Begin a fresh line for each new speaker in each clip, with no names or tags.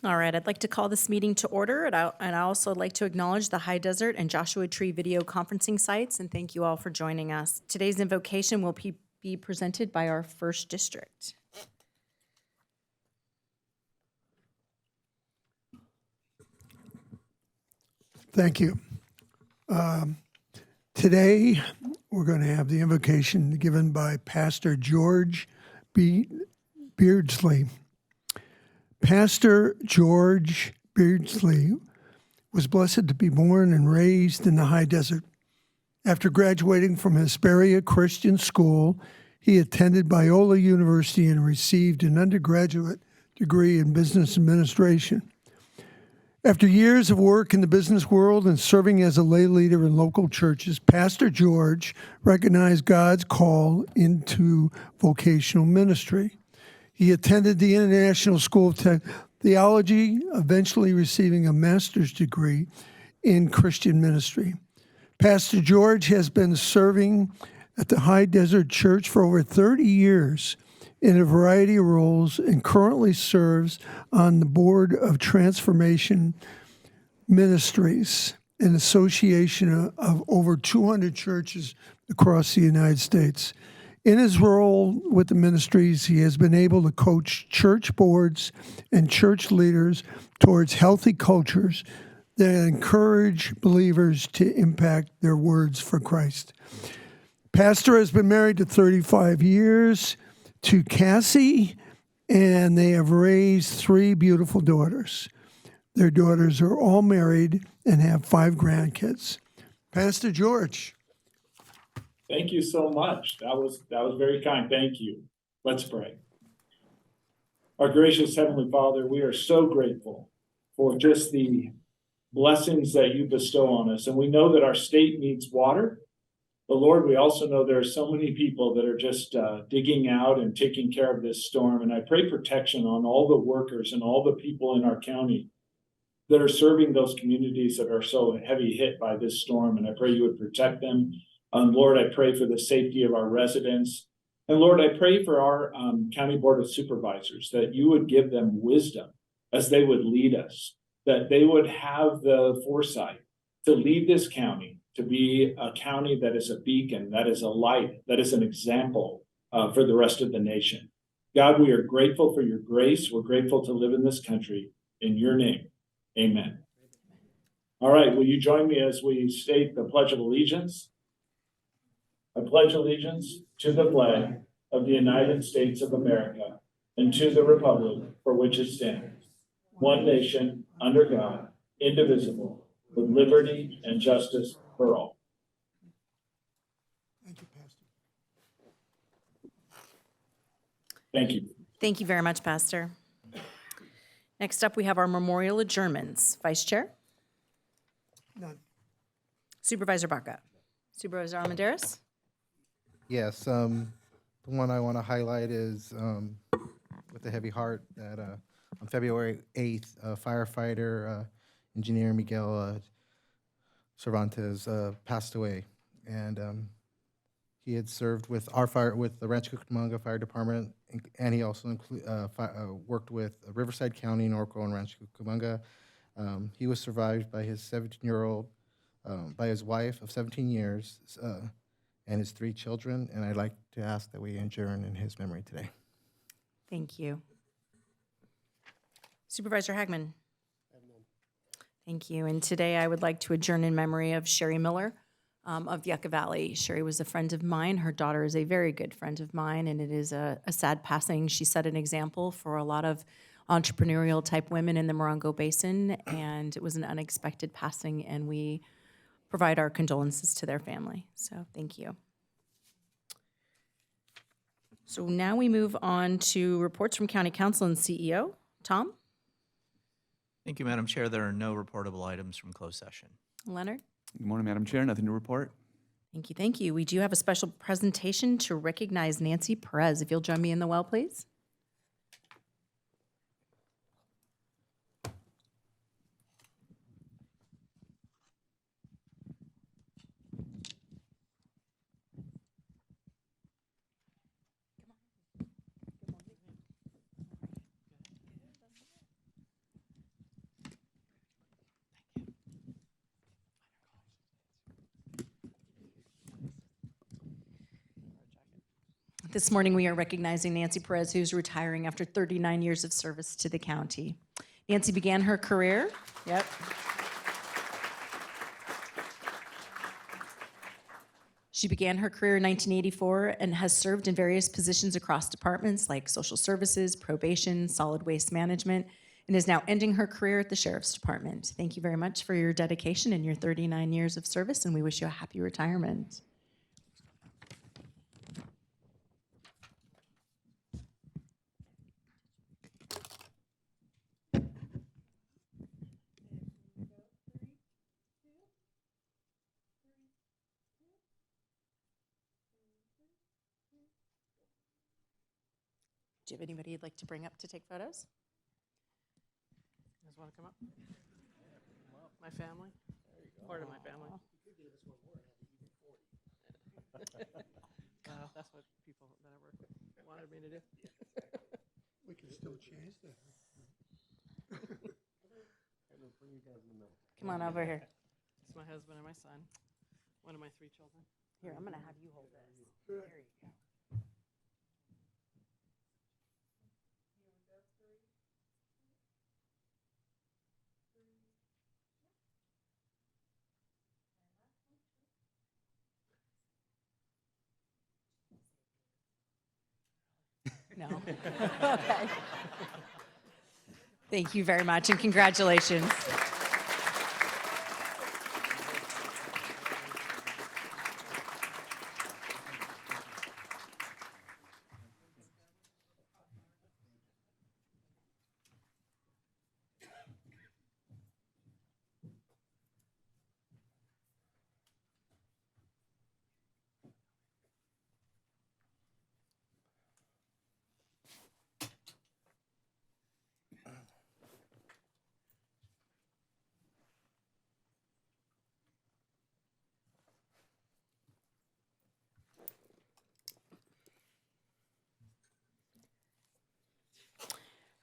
All right, I'd like to call this meeting to order, and I also like to acknowledge the High Desert and Joshua Tree video conferencing sites, and thank you all for joining us. Today's invocation will be presented by our first district.
Thank you. Today, we're going to have the invocation given by Pastor George Beardsley. Pastor George Beardsley was blessed to be born and raised in the high desert. After graduating from Hesperia Christian School, he attended Biola University and received an undergraduate degree in business administration. After years of work in the business world and serving as a lay leader in local churches, Pastor George recognized God's call into vocational ministry. He attended the International School of Theology, eventually receiving a master's degree in Christian ministry. Pastor George has been serving at the High Desert Church for over 30 years in a variety of roles and currently serves on the board of Transformation Ministries, an association of over 200 churches across the United States. In his role with the ministries, he has been able to coach church boards and church leaders towards healthy cultures that encourage believers to impact their words for Christ. Pastor has been married to 35 years to Cassie, and they have raised 3 beautiful daughters. Their daughters are all married and have 5 grandkids. Pastor George.
Thank you so much. That was very kind. Thank you. Let's pray. Our gracious Heavenly Father, we are so grateful for just the blessings that you bestow on us. And we know that our state needs water. But Lord, we also know there are so many people that are just digging out and taking care of this storm. And I pray protection on all the workers and all the people in our county that are serving those communities that are so heavy hit by this storm. And I pray you would protect them. Lord, I pray for the safety of our residents. And Lord, I pray for our County Board of Supervisors, that you would give them wisdom as they would lead us, that they would have the foresight to lead this county, to be a county that is a beacon, that is a light, that is an example for the rest of the nation. God, we are grateful for your grace. We're grateful to live in this country. In your name, amen. All right, will you join me as we state the Pledge of Allegiance? I pledge allegiance to the flag of the United States of America and to the republic for which it stands, one nation, under God, indivisible, with liberty and justice for all.
Thank you, Pastor.
Thank you.
Thank you very much, Pastor. Next up, we have our memorial adjournments. Vice Chair?
None.
Supervisor Baca. Supervisor Armendariz?
Yes, the one I want to highlight is with a heavy heart that on February 8th, firefighter engineer Miguel Cervantes passed away, and he had served with with the Rancho Cucamonga Fire Department, and he also worked with Riverside County, Norco, and Rancho Cucamonga. He was survived by his 17-year-old, by his wife of 17 years, and his 3 children, and I'd like to ask that we adjourn in his memory today.
Thank you. Supervisor Hagman? Thank you. And today I would like to adjourn in memory of Sherry Miller of Yucca Valley. Sherry was a friend of mine. Her daughter is a very good friend of mine, and it is a sad passing. She set an example for a lot of entrepreneurial type women in the Morongo Basin, and it was an unexpected passing, and we provide our condolences to their family. So thank you. So now we move on to reports from County Council and CEO. Tom?
Thank you, Madam Chair. There are no reportable items from closed session.
Leonard?
Good morning, Madam Chair. Nothing to report.
Thank you, thank you. We do have a special presentation to recognize Nancy Perez. If you'll join me in the well, please. This morning, we are recognizing Nancy Perez, who's retiring after 39 years of service to the county. Nancy began her career, She began her career in 1984 and has served in various positions across departments like social services, probation, solid waste management, and is now ending her career at the Sheriff's Department. Thank you very much for your dedication and your 39 years of service, and we wish you a happy retirement. Do you have anybody you'd like to bring up to take photos?
You guys want to come up? My family? Part of my family. That's what people that I work with wanted me to do.
We can still change that.
Come on over here.
It's my husband and my son, one of my 3 children.
Here, I'm gonna have you hold this. There you go. No? Okay. Thank you very much, and congratulations.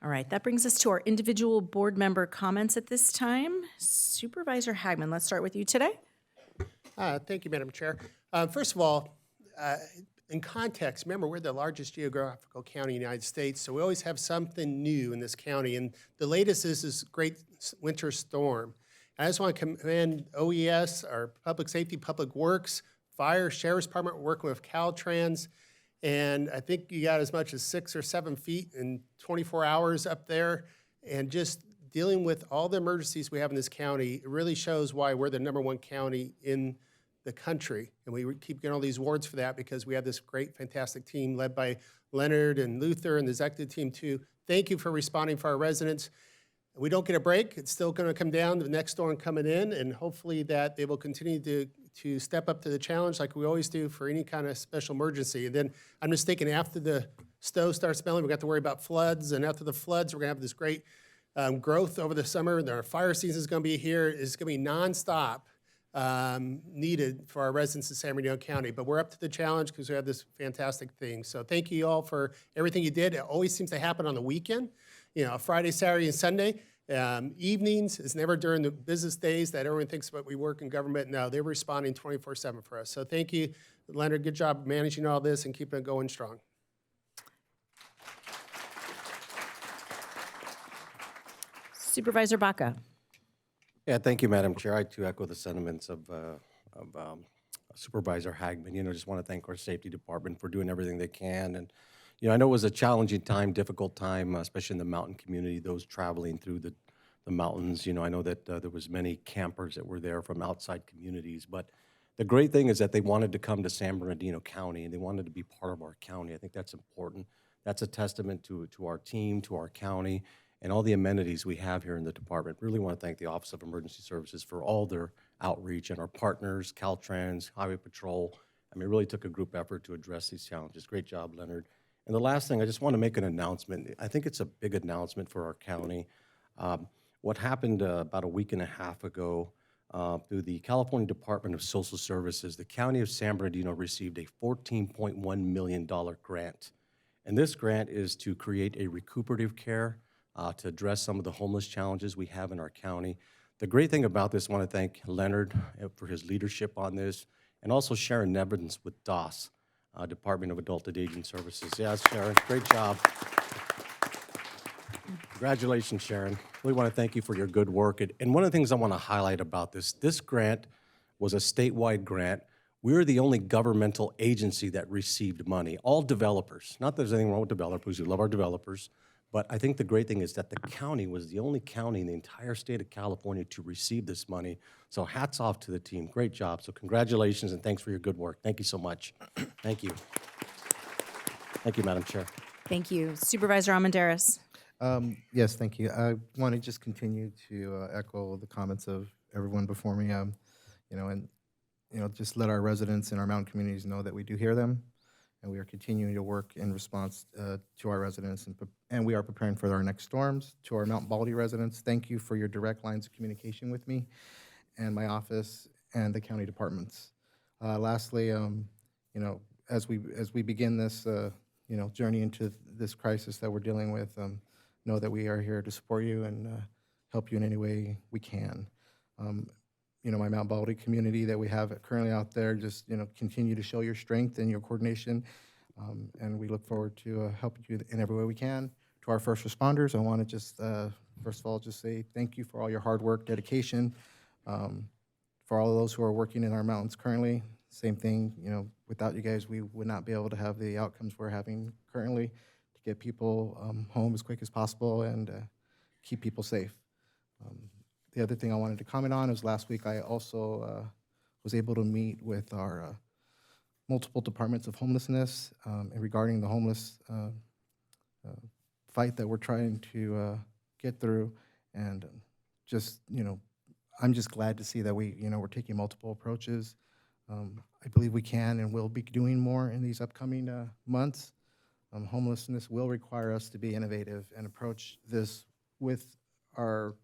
All right, that brings us to our individual board member comments at this time. Supervisor Hagman, let's start with you today.
Thank you, Madam Chair. First of all, in context, remember, we're the largest geographical county in the United States, so we always have something new in this county, and the latest is this great winter storm. I just want to commend OES, our Public Safety, Public Works, Fire, Sheriff's Department, working with Caltrans, and I think you got as much as 6 or 7 feet in 24 hours up there, and just dealing with all the emergencies we have in this county, it really shows why we're the #1 county in the country. And we keep getting all these awards for that because we have this great, fantastic team led by Leonard and Luther and the executive team too. Thank you for responding for our residents. We don't get a break. It's still going to come down, the next storm coming in, and hopefully that they will continue to step up to the challenge like we always do for any kind of special emergency. And then I'm just thinking after the stove starts smelling, we got to worry about floods. And after the floods, we're going to have this great growth over the summer. And our fire season is going to be here. It's going to be nonstop needed for our residents in San Bernardino County. But we're up to the challenge because we have this fantastic thing. So thank you all for everything you did. It always seems to happen on the weekend, Friday, Saturday, and Sunday. Evenings, it's never during the business days that everyone thinks about we work in government. No, they're responding 24/7 for us. So thank you, Leonard. Good job managing all this and keeping it going strong.
Supervisor Baca.
Yeah, thank you, Madam Chair. I too echo the sentiments of Supervisor Hagman. Just want to thank our safety department for doing everything they can. And, I know it was a challenging time, difficult time, especially in the mountain community, those traveling through the mountains. I know that there was many campers that were there from outside communities. But the great thing is that they wanted to come to San Bernardino County, and they wanted to be part of our county. I think that's important. That's a testament to our team, to our county, and all the amenities we have here in the department. Really want to thank the Office of Emergency Services for all their outreach, and our partners, Caltrans, Highway Patrol. It really took a group effort to address these challenges. Great job, Leonard. And the last thing, I just want to make an announcement. I think it's a big announcement for our county. What happened about a week and a half ago through the California Department of Social Services, the County of San Bernardino received a $14.1 million grant. And this grant is to create a recuperative care to address some of the homeless challenges we have in our county. The great thing about this, I want to thank Leonard for his leadership on this, and also Sharon Nevins with DOS. Department of Adult and Aging Services. Yes, Sharon, great job. Congratulations, Sharon. We want to thank you for your good work. And one of the things I want to highlight about this grant was a statewide grant. We're the only governmental agency that received money. All developers, not that there's anything wrong with developers, we love our developers, but I think the great thing is that the county was the only county in the entire state of California to receive this money. So hats off to the team. Great job. So congratulations and thanks for your good work. Thank you so much. Thank you. Thank you, Madam Chair.
Thank you. Supervisor Armendariz.
Yes, thank you. I want to just continue to echo the comments of everyone before me, just let our residents and our mountain communities know that we do hear them, and we are continuing to work in response to our residents, and we are preparing for our next storms. To our Mount Baldy residents, thank you for your direct lines of communication with me and my office and the county departments. Lastly, as we begin this, journey into this crisis that we're dealing with, know that we are here to support you and help you in any way we can. My Mount Baldy community that we have currently out there, just, continue to show your strength and your coordination, and we look forward to helping you in every way we can. To our first responders, I want to just, first of all, just say thank you for all your hard work, dedication, for all of those who are working in our mountains currently. Same thing, without you guys, we would not be able to have the outcomes we're having currently to get people home as quick as possible and keep people safe. The other thing I wanted to comment on is last week I also was able to meet with our multiple departments of homelessness and regarding the homeless fight that we're trying to get through. And just, I'm just glad to see that we're taking multiple approaches. I believe we can and will be doing more in these upcoming months. Homelessness will require us to be innovative and approach this with our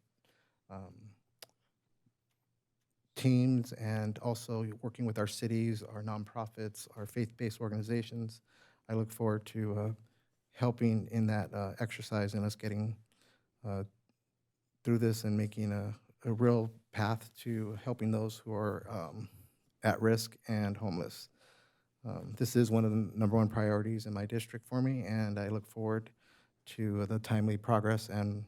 teams and also working with our cities, our nonprofits, our faith-based organizations. I look forward to helping in that exercise and us getting through this and making a real path to helping those who are at risk and homeless. This is one of the #1 priorities in my district for me, and I look forward to the timely progress and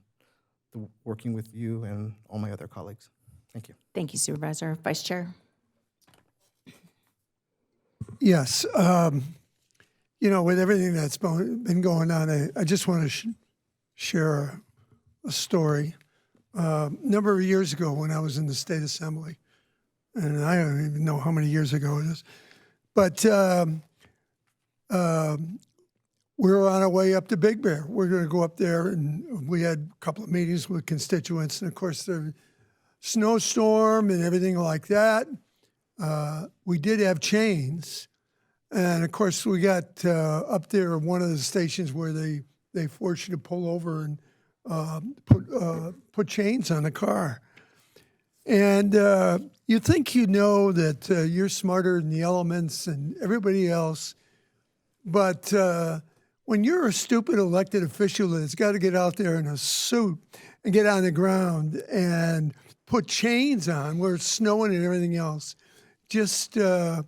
working with you and all my other colleagues. Thank you.
Thank you, Supervisor. Vice Chair.
Yes. With everything that's been going on, I just want to share a story. A number of years ago when I was in the State Assembly, and I don't even know how many years ago it is, but we were on our way up to Big Bear. We're going to go up there, and we had a couple of meetings with constituents, and of course, the snowstorm and everything like that. We did have chains, and of course, we got up there one of the stations where they force you to pull over and put chains on the car. And you think you know that you're smarter than the elements and everybody else, but when you're a stupid elected official that's got to get out there in a suit and get on the ground and put chains on where it's snowing and everything else, just it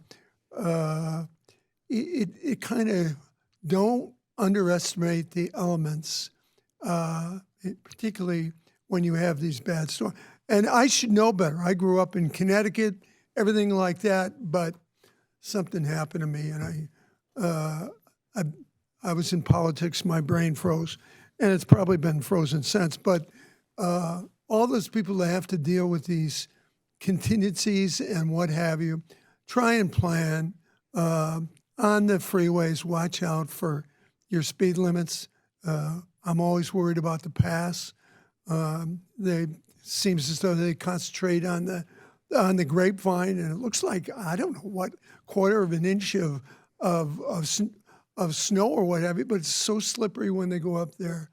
kind of don't underestimate the elements, particularly when you have these bad storms. And I should know better. I grew up in Connecticut, everything like that, but something happened to me, and I was in politics. My brain froze, and it's probably been frozen since. But all those people that have to deal with these contingencies and what have you, try and plan on the freeways. Watch out for your speed limits. I'm always worried about the pass. They seems as though they concentrate on the grapevine, and it looks like I don't know what quarter of an inch of snow or what have you, but it's so slippery when they go up there.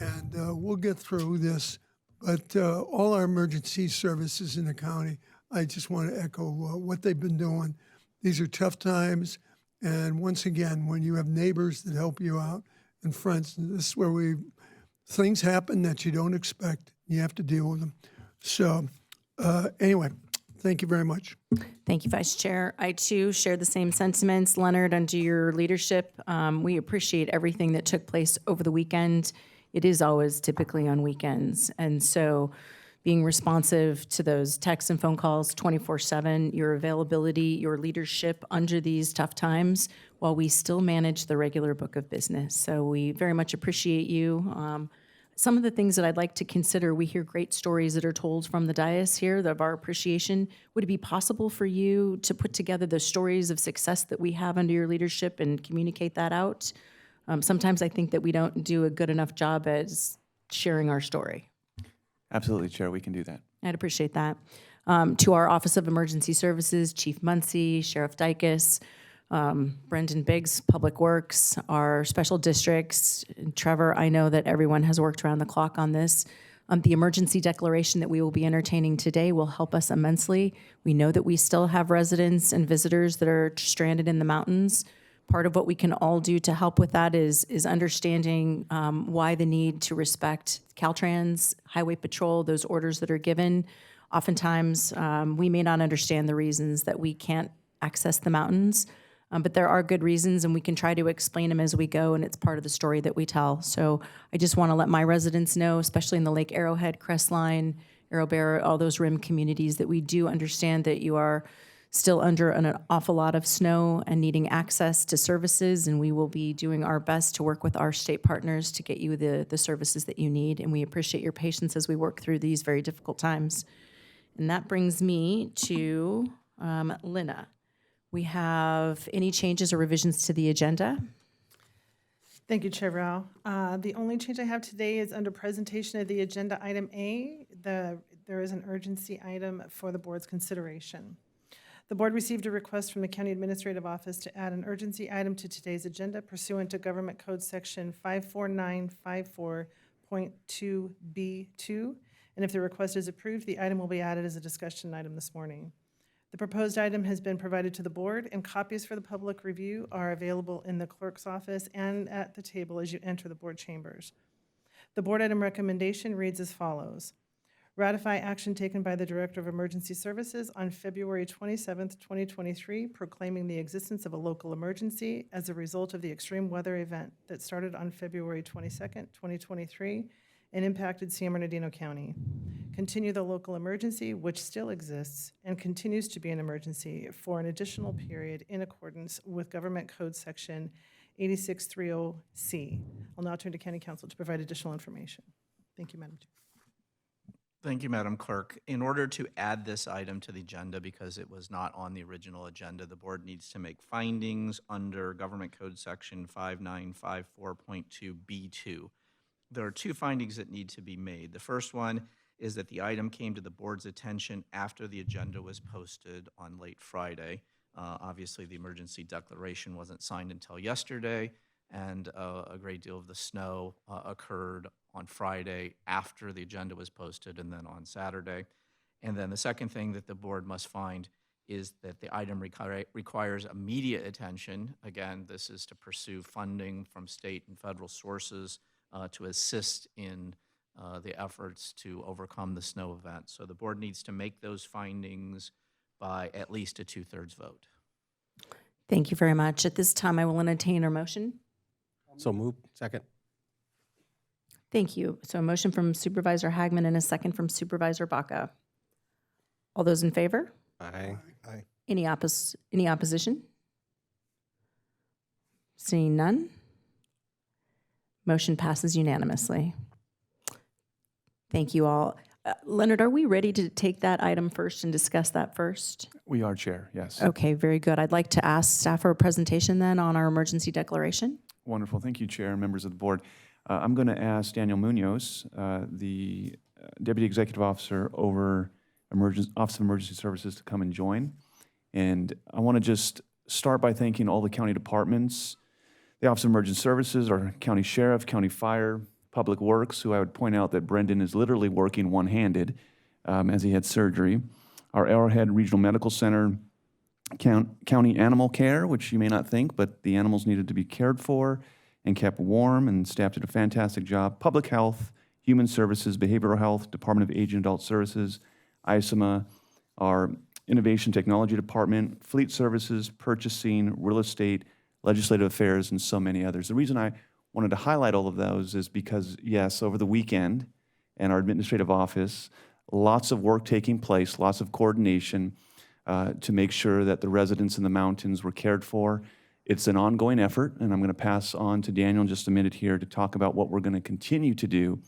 And we'll get through this. But all our emergency services in the county, I just want to echo what they've been doing. These are tough times. And once again, when you have neighbors that help you out and friends, this is where things happen that you don't expect. You have to deal with them. So anyway, Thank you very much.
Thank you, Vice Chair. I too share the same sentiments. Leonard, under your leadership, we appreciate everything that took place over the weekend. It is always typically on weekends. And so being responsive to those texts and phone calls 24/7, your availability, your leadership under these tough times while we still manage the regular book of business. So we very much appreciate you. Some of the things that I'd like to consider, we hear great stories that are told from the dais here of our appreciation. Would it be possible for you to put together the stories of success that we have under your leadership and communicate that out? Sometimes I think that we don't do a good enough job at sharing our story.
Absolutely, Chair, we can do that.
I'd appreciate that. To our Office of Emergency Services, Chief Muncy, Sheriff Dykus, Brendan Biggs, Public Works, our special districts. Trevor, I know that everyone has worked around the clock on this. The emergency declaration that we will be entertaining today will help us immensely. We know that we still have residents and visitors that are stranded in the mountains. Part of what we can all do to help with that is understanding why the need to respect Caltrans, Highway Patrol, those orders that are given. Oftentimes, we may not understand the reasons that we can't access the mountains, but there are good reasons, and we can try to explain them as we go, and it's part of the story that we tell. So I just want to let my residents know, especially in the Lake Arrowhead, Crestline, Arrowbear, all those rim communities, that we do understand that you are still under an awful lot of snow and needing access to services, and we will be doing our best to work with our state partners to get you the services that you need, and we appreciate your patience as we work through these very difficult times. And that brings me to Lynna. We have any changes or revisions to the agenda?
Thank you, Chair Rao. The only change I have today is under presentation of the agenda item A. There is an urgency item for the board's consideration. The board received a request from the County Administrative Office to add an urgency item to today's agenda pursuant to Government Code Section 54954.2B2. And if the request is approved, the item will be added as a discussion item this morning. The proposed item has been provided to the board, and copies for the public review are available in the clerk's office and at the table as you enter the board chambers. The board item recommendation reads as follows. Ratify action taken by the Director of Emergency Services on February 27th, 2023, proclaiming the existence of a local emergency as a result of the extreme weather event that started on February 22nd, 2023, and impacted San Bernardino County. Continue the local emergency, which still exists and continues to be an emergency for an additional period in accordance with Government Code Section 8630C. I'll now turn to County Council to provide additional information. Thank you, Madam Chair.
Thank you, Madam Clerk. In order to add this item to the agenda, because it was not on the original agenda, the board needs to make findings under Government Code Section 5954.2B2. There are two findings that need to be made. The first one is that the item came to the board's attention after the agenda was posted on late Friday. Obviously, the emergency declaration wasn't signed until yesterday, and a great deal of the snow occurred on Friday after the agenda was posted and then on Saturday. And then the second thing that the board must find is that the item requires immediate attention. Again, this is to pursue funding from state and federal sources to assist in the efforts to overcome the snow event. So the board needs to make those findings by at least a 2/3 vote.
Thank you very much. At this time, I will entertain a motion.
So moved. Second.
Thank you. So a motion from Supervisor Hagman and a second from Supervisor Baca. All those in favor?
Aye.
Aye.
Any opposition? Seeing none? Motion passes unanimously. Thank you all. Leonard, are we ready to take that item first and discuss that first?
We are, Chair, yes.
Okay, very good. I'd like to ask staff for a presentation then on our emergency declaration.
Wonderful. Thank you, Chair and members of the board. I'm going to ask Daniel Munoz, the Deputy Executive Officer over Office of Emergency Services, to come and join. And I want to just start by thanking all the county departments, the Office of Emergency Services, our county sheriff, county fire, Public Works, who I would point out that Brendan is literally working one-handed as he had surgery, our Arrowhead Regional Medical Center, County Animal Care, which you may not think, but the animals needed to be cared for and kept warm, and staff did a fantastic job. Public Health, Human Services, Behavioral Health, Department of Age and Adult Services, ISMA, our Innovation Technology Department, Fleet Services, Purchasing, Real Estate, Legislative Affairs, and so many others. The reason I wanted to highlight all of those is because, yes, over the weekend in our administrative office, lots of work taking place, lots of coordination to make sure that the residents in the mountains were cared for. It's an ongoing effort, and I'm going to pass on to Daniel in just a minute here to talk about what we're going to continue to do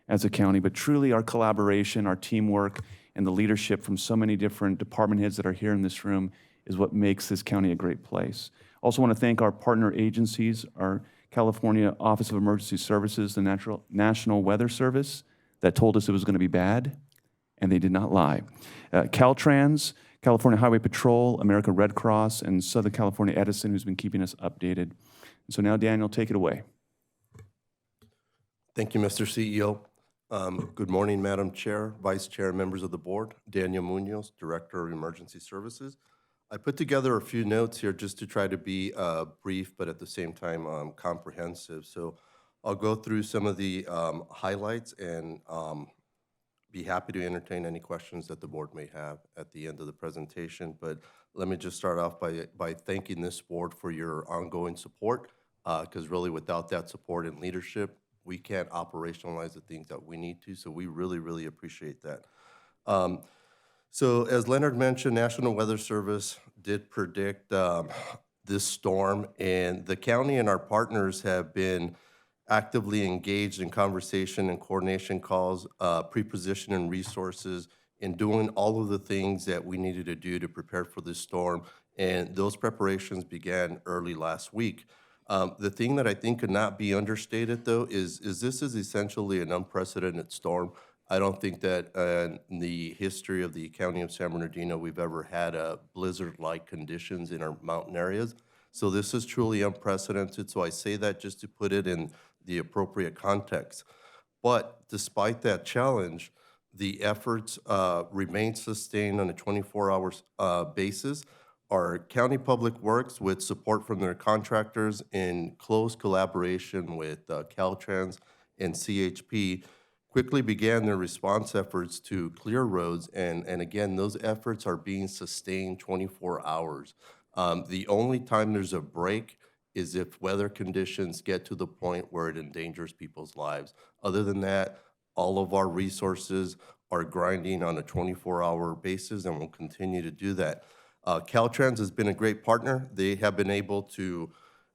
as a county. But truly, our collaboration, our teamwork, and the leadership from so many different department heads that are here in this room is what makes this county a great place. Also want to thank our partner agencies, our California Office of Emergency Services, the National Weather Service, that told us it was going to be bad, and they did not lie. Caltrans, California Highway Patrol, American Red Cross, and Southern California Edison, who's been keeping us updated. And so now, Daniel, take it away.
Thank you, Mr. CEO. Good morning, Madam Chair, Vice Chair, members of the board. Daniel Munoz, Director of Emergency Services. I put together a few notes here just to try to be brief, but at the same time comprehensive. So I'll go through some of the highlights and be happy to entertain any questions that the board may have at the end of the presentation. But let me just start off by thanking this board for your ongoing support, because really without that support and leadership, we can't operationalize the things that we need to. So we really, really appreciate that. So as Leonard mentioned, National Weather Service did predict this storm, and the county and our partners have been actively engaged in conversation and coordination calls, pre-positioning resources, and doing all of the things that we needed to do to prepare for this storm. And those preparations began early last week. The thing that I think could not be understated, though, is this is essentially an unprecedented storm. I don't think that in the history of the county of San Bernardino we've ever had blizzard-like conditions in our mountain areas. So this is truly unprecedented. So I say that just to put it in the appropriate context. But despite that challenge, the efforts remain sustained on a 24-hour basis. Our county public works, with support from their contractors in close collaboration with Caltrans and CHP, quickly began their response efforts to clear roads. And again, those efforts are being sustained 24 hours. The only time there's a break is if weather conditions get to the point where it endangers people's lives. Other than that, all of our resources are grinding on a 24-hour basis and will continue to do that. Caltrans has been a great partner. They have been able to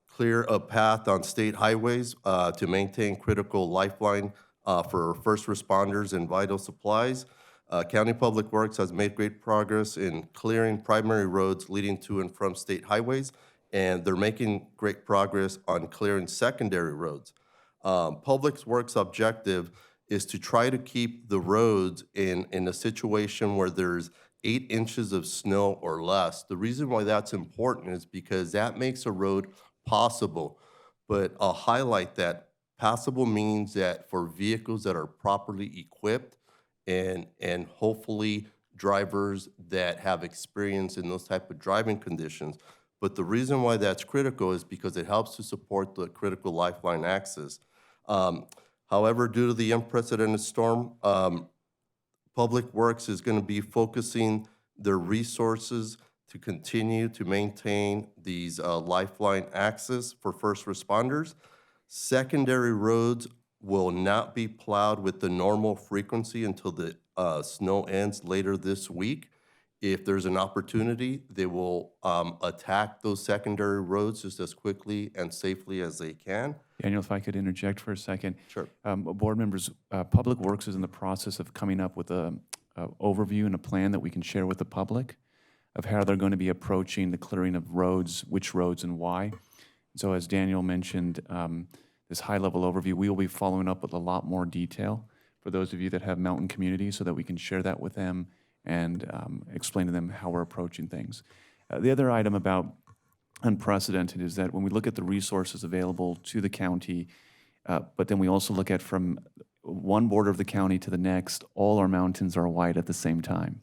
clear a path on state highways to maintain critical lifeline for first responders and vital supplies. County Public Works has made great progress in clearing primary roads leading to and from state highways, and they're making great progress on clearing secondary roads. Public Works' objective is to try to keep the roads in a situation where there's 8 inches of snow or less. The reason why that's important is because that makes a road passable. But I'll highlight that passable means that for vehicles that are properly equipped and hopefully drivers that have experience in those type of driving conditions. But the reason why that's critical is because it helps to support the critical lifeline access. However, due to the unprecedented storm, Public Works is going to be focusing their resources to continue to maintain these lifeline access for first responders. Secondary roads will not be plowed with the normal frequency until the snow ends later this week. If there's an opportunity, they will attack those secondary roads just as quickly and safely as they can.
Daniel, if I could interject for a second.
Sure.
Board members, Public Works is in the process of coming up with a overview and a plan that we can share with the public of how they're going to be approaching the clearing of roads, which roads and why. So as Daniel mentioned, this high-level overview, we will be following up with a lot more detail for those of you that have mountain communities so that we can share that with them and explain to them how we're approaching things. The other item about unprecedented is that when we look at the resources available to the county, but then we also look at from one border of the county to the next, all our mountains are white at the same time.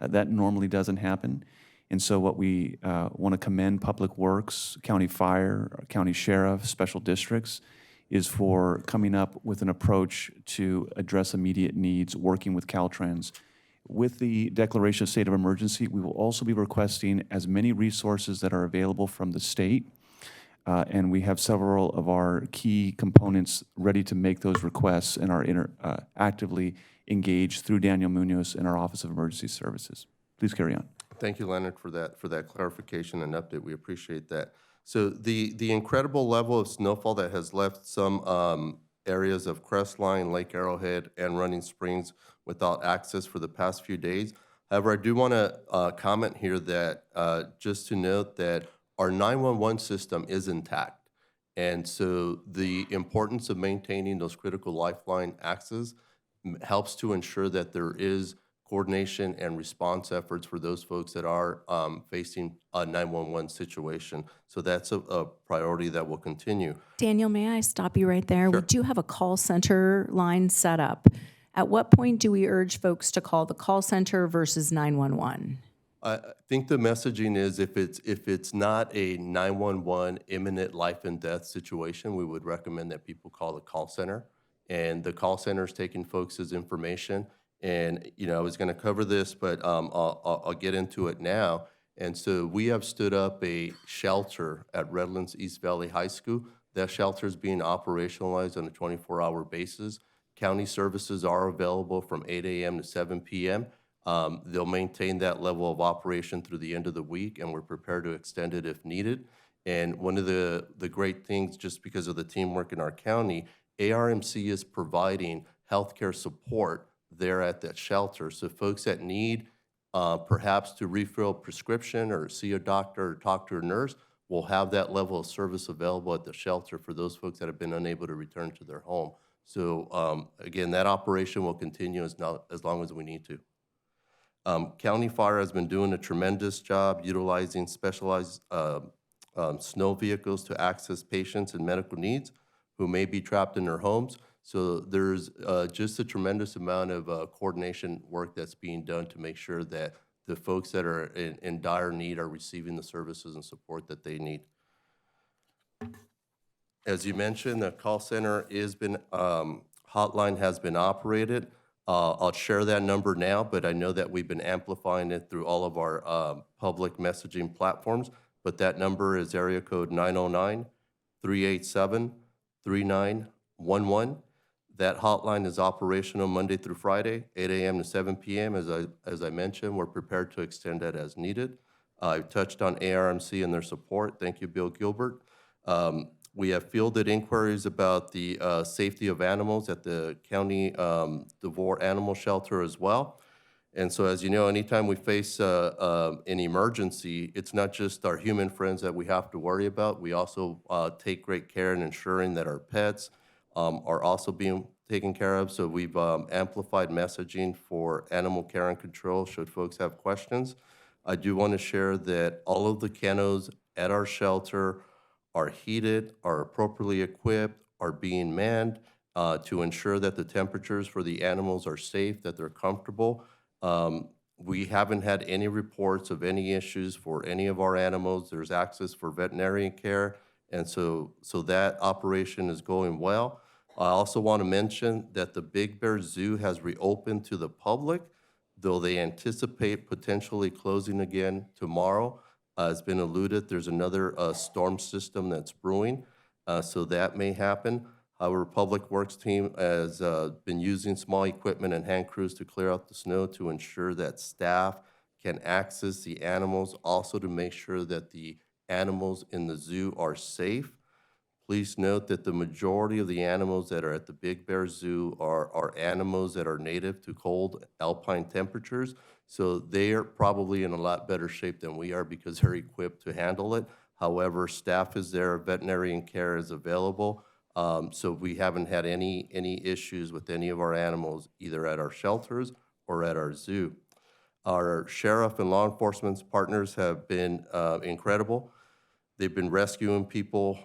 That normally doesn't happen. And so what we want to commend Public Works, County Fire, County Sheriff, Special Districts, is for coming up with an approach to address immediate needs, working with Caltrans With the declaration of state of emergency, we will also be requesting as many resources that are available from the state. And we have several of our key components ready to make those requests and are actively engaged through Daniel Munoz in our Office of Emergency Services. Please carry on.
Thank you, Leonard, for that clarification and update. We appreciate that. So the incredible level of snowfall that has left some areas of Crestline, Lake Arrowhead, and Running Springs without access for the past few days. However, I do want to comment here that just to note that our 911 system is intact. And so the importance of maintaining those critical lifeline access helps to ensure that there is coordination and response efforts for those folks that are facing a 911 situation. So that's a priority that will continue.
Daniel, may I stop you right there? We do have a call center line set up. At what point do we urge folks to call the call center versus 911?
I think the messaging is if it's not a 911 imminent life and death situation, we would recommend that people call the call center. And the call center is taking folks' information. And, you know, I was going to cover this, but I'll get into it now. And so we have stood up a shelter at Redlands East Valley High School. That shelter is being operationalized on a 24-hour basis. County services are available from 8 a.m. to 7 p.m. They'll maintain that level of operation through the end of the week, and we're prepared to extend it if needed. And one of the great things, just because of the teamwork in our county, ARMC is providing healthcare support there at that shelter. So folks that need perhaps to refill a prescription or see a doctor or talk to a nurse will have that level of service available at the shelter for those folks that have been unable to return to their home. So again, that operation will continue as long as we need to. County Fire has been doing a tremendous job utilizing specialized snow vehicles to access patients in medical needs who may be trapped in their homes. So there's just a tremendous amount of coordination work that's being done to make sure that the folks that are in dire need are receiving the services and support that they need. As you mentioned, the call center hotline has been operated. I'll share that number now, but I know that we've been amplifying it through all of our public messaging platforms. But that number is area code 909-387-3911. That hotline is operational Monday through Friday, 8 a.m. to 7 p.m. As I mentioned, we're prepared to extend that as needed. I've touched on ARMC and their support. Thank you, Bill Gilbert. We have fielded inquiries about the safety of animals at the County DeVore Animal Shelter as well. And so, as you know, anytime we face an emergency, it's not just our human friends that we have to worry about. We also take great care in ensuring that our pets are also being taken care of. So we've amplified messaging for animal care and control should folks have questions. I do want to share that all of the kennels at our shelter are heated, are appropriately equipped, are being manned to ensure that the temperatures for the animals are safe, that they're comfortable. We haven't had any reports of any issues for any of our animals. There's access for veterinarian care, and so that operation is going well. I also want to mention that the Big Bear Zoo has reopened to the public, though they anticipate potentially closing again tomorrow. Has been alluded, there's another storm system that's brewing, so that may happen. Our Public Works team has been using small equipment and hand crews to clear out the snow to ensure that staff can access the animals, also to make sure that the animals in the zoo are safe. Please note that the majority of the animals that are at the Big Bear Zoo are animals that are native to cold alpine temperatures. So they are probably in a lot better shape than we are because they're equipped to handle it. However, staff is there, veterinarian care is available. So we haven't had any issues with any of our animals, either at our shelters or at our zoo. Our sheriff and law enforcement partners have been incredible. They've been rescuing people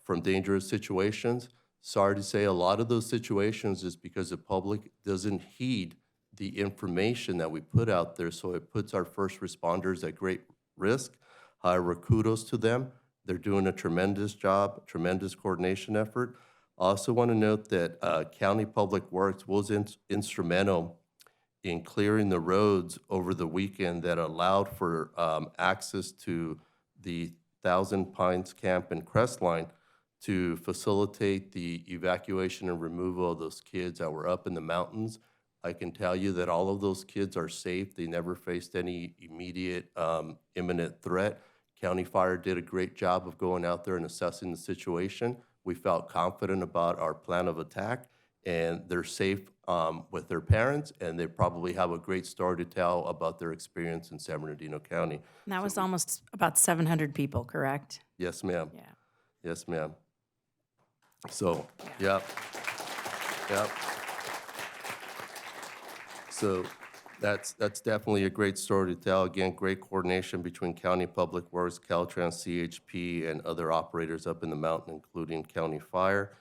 from dangerous situations. Sorry to say, a lot of those situations is because the public doesn't heed the information that we put out there, so it puts our first responders at great risk. However, kudos to them. They're doing a tremendous job, tremendous coordination effort. I also want to note that County Public Works was instrumental in clearing the roads over the weekend that allowed for access to the Thousand Pines Camp and Crestline to facilitate the evacuation and removal of those kids that were up in the mountains. I can tell you that all of those kids are safe. They never faced any immediate imminent threat. County Fire did a great job of going out there and assessing the situation. We felt confident about our plan of attack, and they're safe with their parents, and they probably have a great story to tell about their experience in San Bernardino County.
And that was almost about 700 people, correct?
Yes, ma'am.
Yeah.
Yes, ma'am. So, yep. Yep. So that's definitely a great story to tell. Again, great coordination between County Public Works, Caltrans, CHP, and other operators up in the mountain, including County Fire.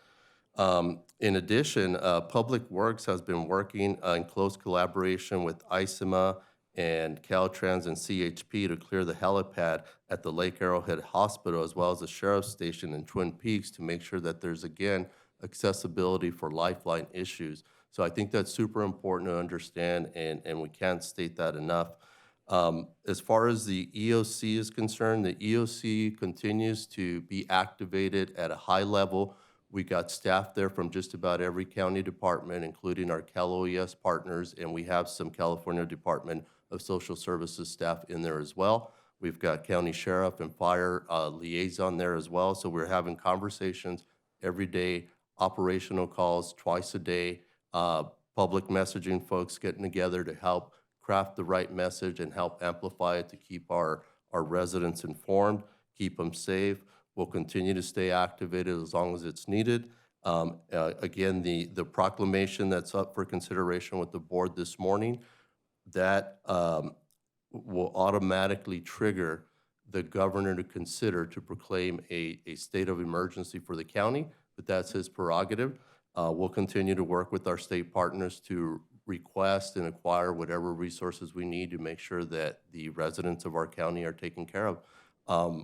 In addition, Public Works has been working in close collaboration with ISEMA and Caltrans and CHP to clear the helipad at the Lake Arrowhead Hospital, as well as the Sheriff's Station in Twin Peaks, to make sure that there's, again, accessibility for lifeline issues. So I think that's super important to understand, and we can't state that enough. As far as the EOC is concerned, the EOC continues to be activated at a high level. We got staff there from just about every county department, including our Cal OES partners, and we have some California Department of Social Services staff in there as well. We've got county sheriff and fire liaison there as well. So we're having conversations every day, operational calls twice a day, public messaging folks getting together to help craft the right message and help amplify it to keep our residents informed, keep them safe. We'll continue to stay activated as long as it's needed. Again, the proclamation that's up for consideration with the board this morning, that will automatically trigger the governor to consider to proclaim a state of emergency for the county, but that's his prerogative. We'll continue to work with our state partners to request and acquire whatever resources we need to make sure that the residents of our county are taken care of.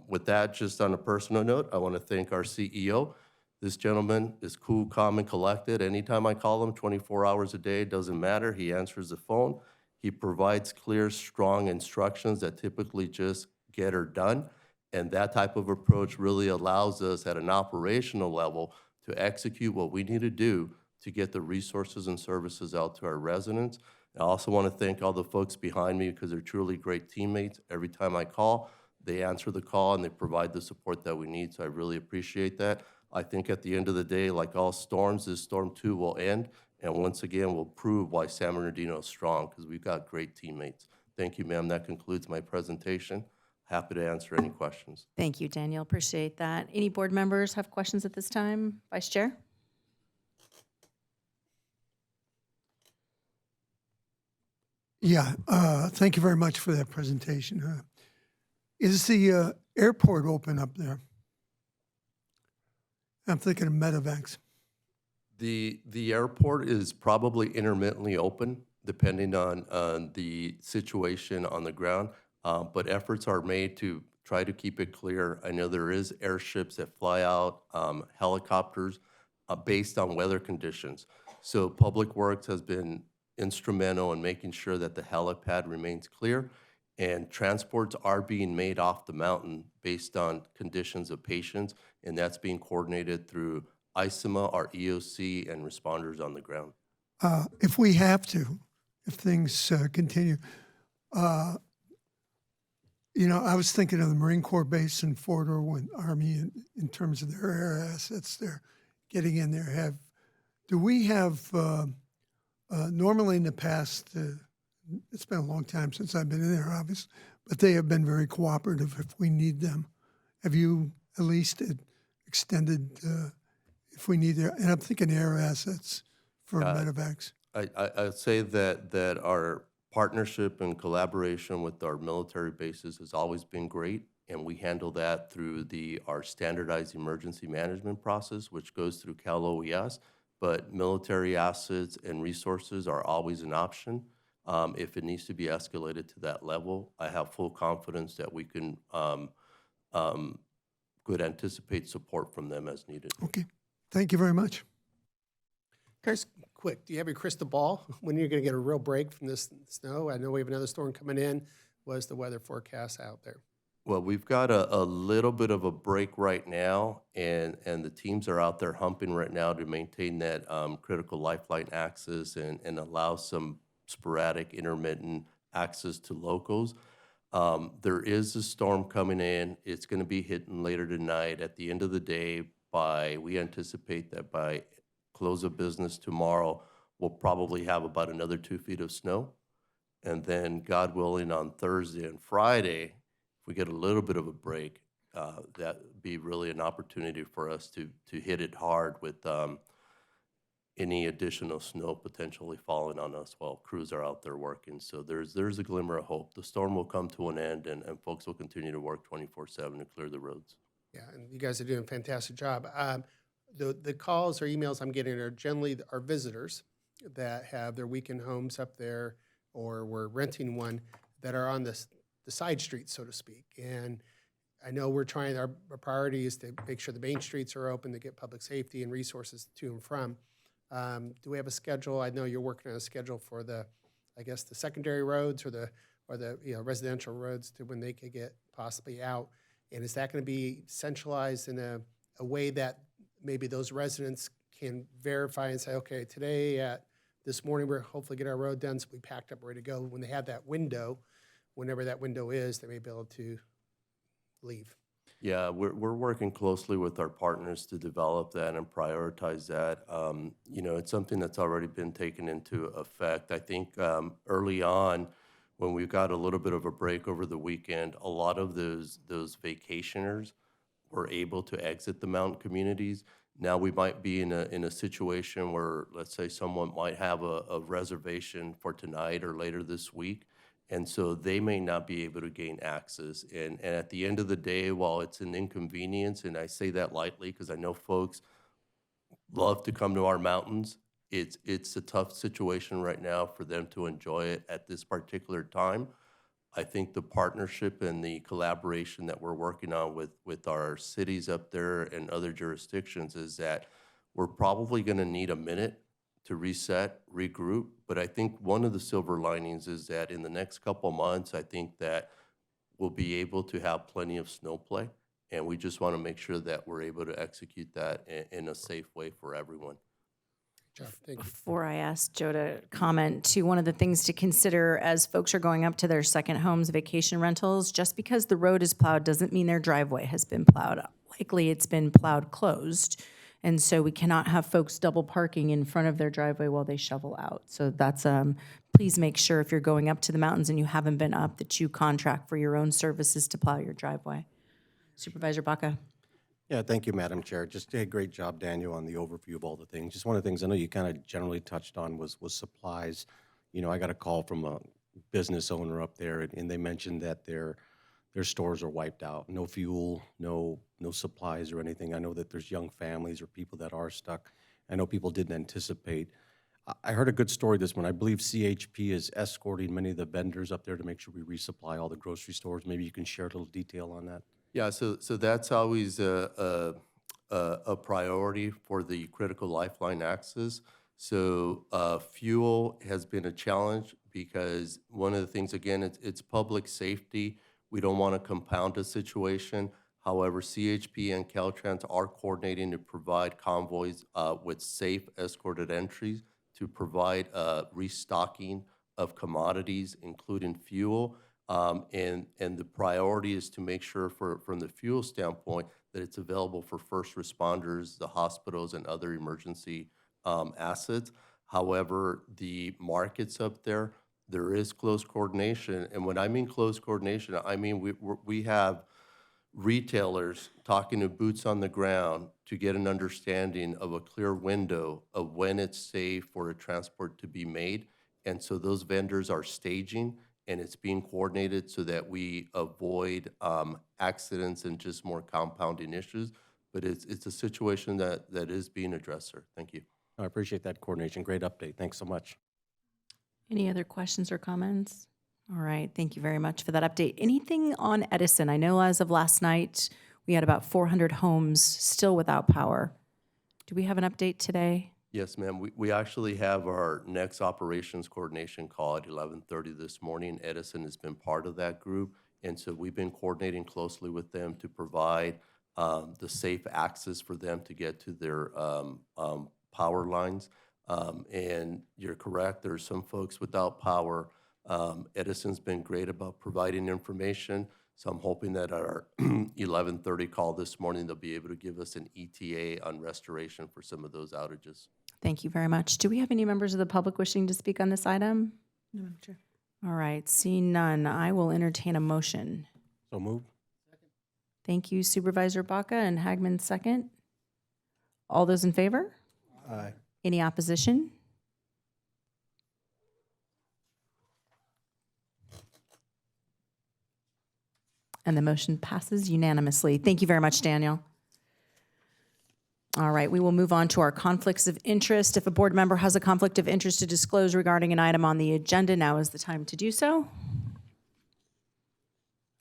With that, just on a personal note, I want to thank our CEO. This gentleman is cool, calm, and collected. Anytime I call him 24 hours a day, doesn't matter. He answers the phone. He provides clear, strong instructions that typically just get her done. And that type of approach really allows us at an operational level to execute what we need to do to get the resources and services out to our residents. I also want to thank all the folks behind me because they're truly great teammates. Every time I call, they answer the call and they provide the support that we need, so I really appreciate that. I think at the end of the day, like all storms, this storm too will end, and once again, we'll prove why San Bernardino is strong, because we've got great teammates. Thank you, ma'am. That concludes my presentation. Happy to answer any questions.
Thank you, Daniel. Appreciate that. Any board members have questions at this time? Vice Chair?
Yeah, thank you very much for that presentation. Is the airport open up there? I'm thinking of medevacs.
The airport is probably intermittently open, depending on the situation on the ground, but efforts are made to try to keep it clear. I know there is airships that fly out, helicopters, based on weather conditions. So Public Works has been instrumental in making sure that the helipad remains clear, and transports are being made off the mountain based on conditions of patients, and that's being coordinated through ISEMA, our EOC, and responders on the ground.
If we have to, if things continue, you know, I was thinking of the Marine Corps base in Fort Irwin Army in terms of their air assets there, getting in there. Do we have, normally in the past, it's been a long time since I've been in there, obviously, but they have been very cooperative if we need them. Have you at least extended if we need their, and I'm thinking air assets for medevacs?
I'd say that our partnership and collaboration with our military bases has always been great, and we handle that through our standardized emergency management process, which goes through Cal OES, but military assets and resources are always an option. If it needs to be escalated to that level, I have full confidence that we can could anticipate support from them as needed.
Okay, thank you very much.
Chris, quick, do you have your crystal ball? When you're going to get a real break from this snow? I know we have another storm coming in. What's the weather forecast out there?
Well, we've got a little bit of a break right now, and the teams are out there humping right now to maintain that critical lifeline access and allow some sporadic intermittent access to locals. There is a storm coming in. It's going to be hitting later tonight. At the end of the day, we anticipate that by close of business tomorrow, we'll probably have about another 2 feet of snow. And then, God willing, on Thursday and Friday, if we get a little bit of a break, that would be really an opportunity for us to hit it hard with any additional snow potentially falling on us while crews are out there working. So there's a glimmer of hope. The storm will come to an end, and folks will continue to work 24/7 to clear the roads.
Yeah, and you guys are doing a fantastic job. The calls or emails I'm getting are generally our visitors that have their weekend homes up there, or we're renting one that are on the side streets, so to speak. And I know we're trying, our priority is to make sure the main streets are open to get public safety and resources to and from. Do we have a schedule? I know you're working on a schedule for the secondary roads or the residential roads to when they could get possibly out. And is that going to be centralized in a way that maybe those residents can verify and say, okay, this morning we're hopefully get our road done, so we packed up, ready to go. When they have that window, whenever that window is, they may be able to leave.
Yeah, we're working closely with our partners to develop that and prioritize that. It's something that's already been taken into effect. I think early on, when we got a little bit of a break over the weekend, a lot of those vacationers were able to exit the mountain communities. Now we might be in a situation where, let's say, someone might have a reservation for tonight or later this week, and so they may not be able to gain access. And at the end of the day, while it's an inconvenience, and I say that lightly because I know folks love to come to our mountains, it's a tough situation right now for them to enjoy it at this particular time. I think the partnership and the collaboration that we're working on with our cities up there and other jurisdictions is that we're probably going to need a minute to reset, regroup. But I think one of the silver linings is that in the next couple months, I think that we'll be able to have plenty of snow play. And we just want to make sure that we're able to execute that in a safe way for everyone.
Jeff, thank you.
Before I ask Joe to comment, to one of the things to consider as folks are going up to their second homes, vacation rentals, just because the road is plowed doesn't mean their driveway has been plowed. Likely it's been plowed closed. And so we cannot have folks double parking in front of their driveway while they shovel out. So that's, please make sure if you're going up to the mountains and you haven't been up, that you contract for your own services to plow your driveway. Supervisor Baca.
Yeah, thank you, Madam Chair. Just did a great job, Daniel, on the overview of all the things. Just one of the things I know you kind of generally touched on was supplies. I got a call from a business owner up there, and they mentioned that their stores are wiped out. No fuel, no supplies or anything. I know that there's young families or people that are stuck. I know people didn't anticipate. I heard a good story this morning. I believe CHP is escorting many of the vendors up there to make sure we resupply all the grocery stores. Maybe you can share a little detail on that.
Yeah, so that's always a priority for the critical lifeline access. So fuel has been a challenge because one of the things, again, it's public safety. We don't want to compound a situation. However, CHP and Caltrans are coordinating to provide convoys with safe escorted entries to provide restocking of commodities, including fuel. And the priority is to make sure from the fuel standpoint that it's available for first responders, the hospitals, and other emergency assets. However, the markets up there is close coordination. And when I mean close coordination, I mean we have retailers talking to boots on the ground to get an understanding of a clear window of when it's safe for a transport to be made. And so those vendors are staging, and it's being coordinated so that we avoid accidents and just more compounding issues. But it's a situation that is being addressed, sir. Thank you.
I appreciate that coordination. Great update. Thanks so much.
Any other questions or comments? All right, thank you very much for that update. Anything on Edison? I know as of last night, we had about 400 homes still without power. Do we have an update today?
Yes, ma'am. We actually have our next operations coordination call at 11:30 this morning. Edison has been part of that group, and so we've been coordinating closely with them to provide the safe access for them to get to their power lines. And you're correct, there's some folks without power. Edison's been great about providing information, so I'm hoping that our 11:30 call this morning, they'll be able to give us an ETA on restoration for some of those outages.
Thank you very much. Do we have any members of the public wishing to speak on this item?
No, Madam Chair.
All right, seeing none, I will entertain a motion.
So moved.
Thank you Supervisor Baca and Hagman second. All those in favor?
Aye.
Any opposition? And the motion passes unanimously. Thank you very much, Daniel. All right, we will move on to our conflicts of interest. If a board member has a conflict of interest to disclose regarding an item on the agenda, now is the time to do so.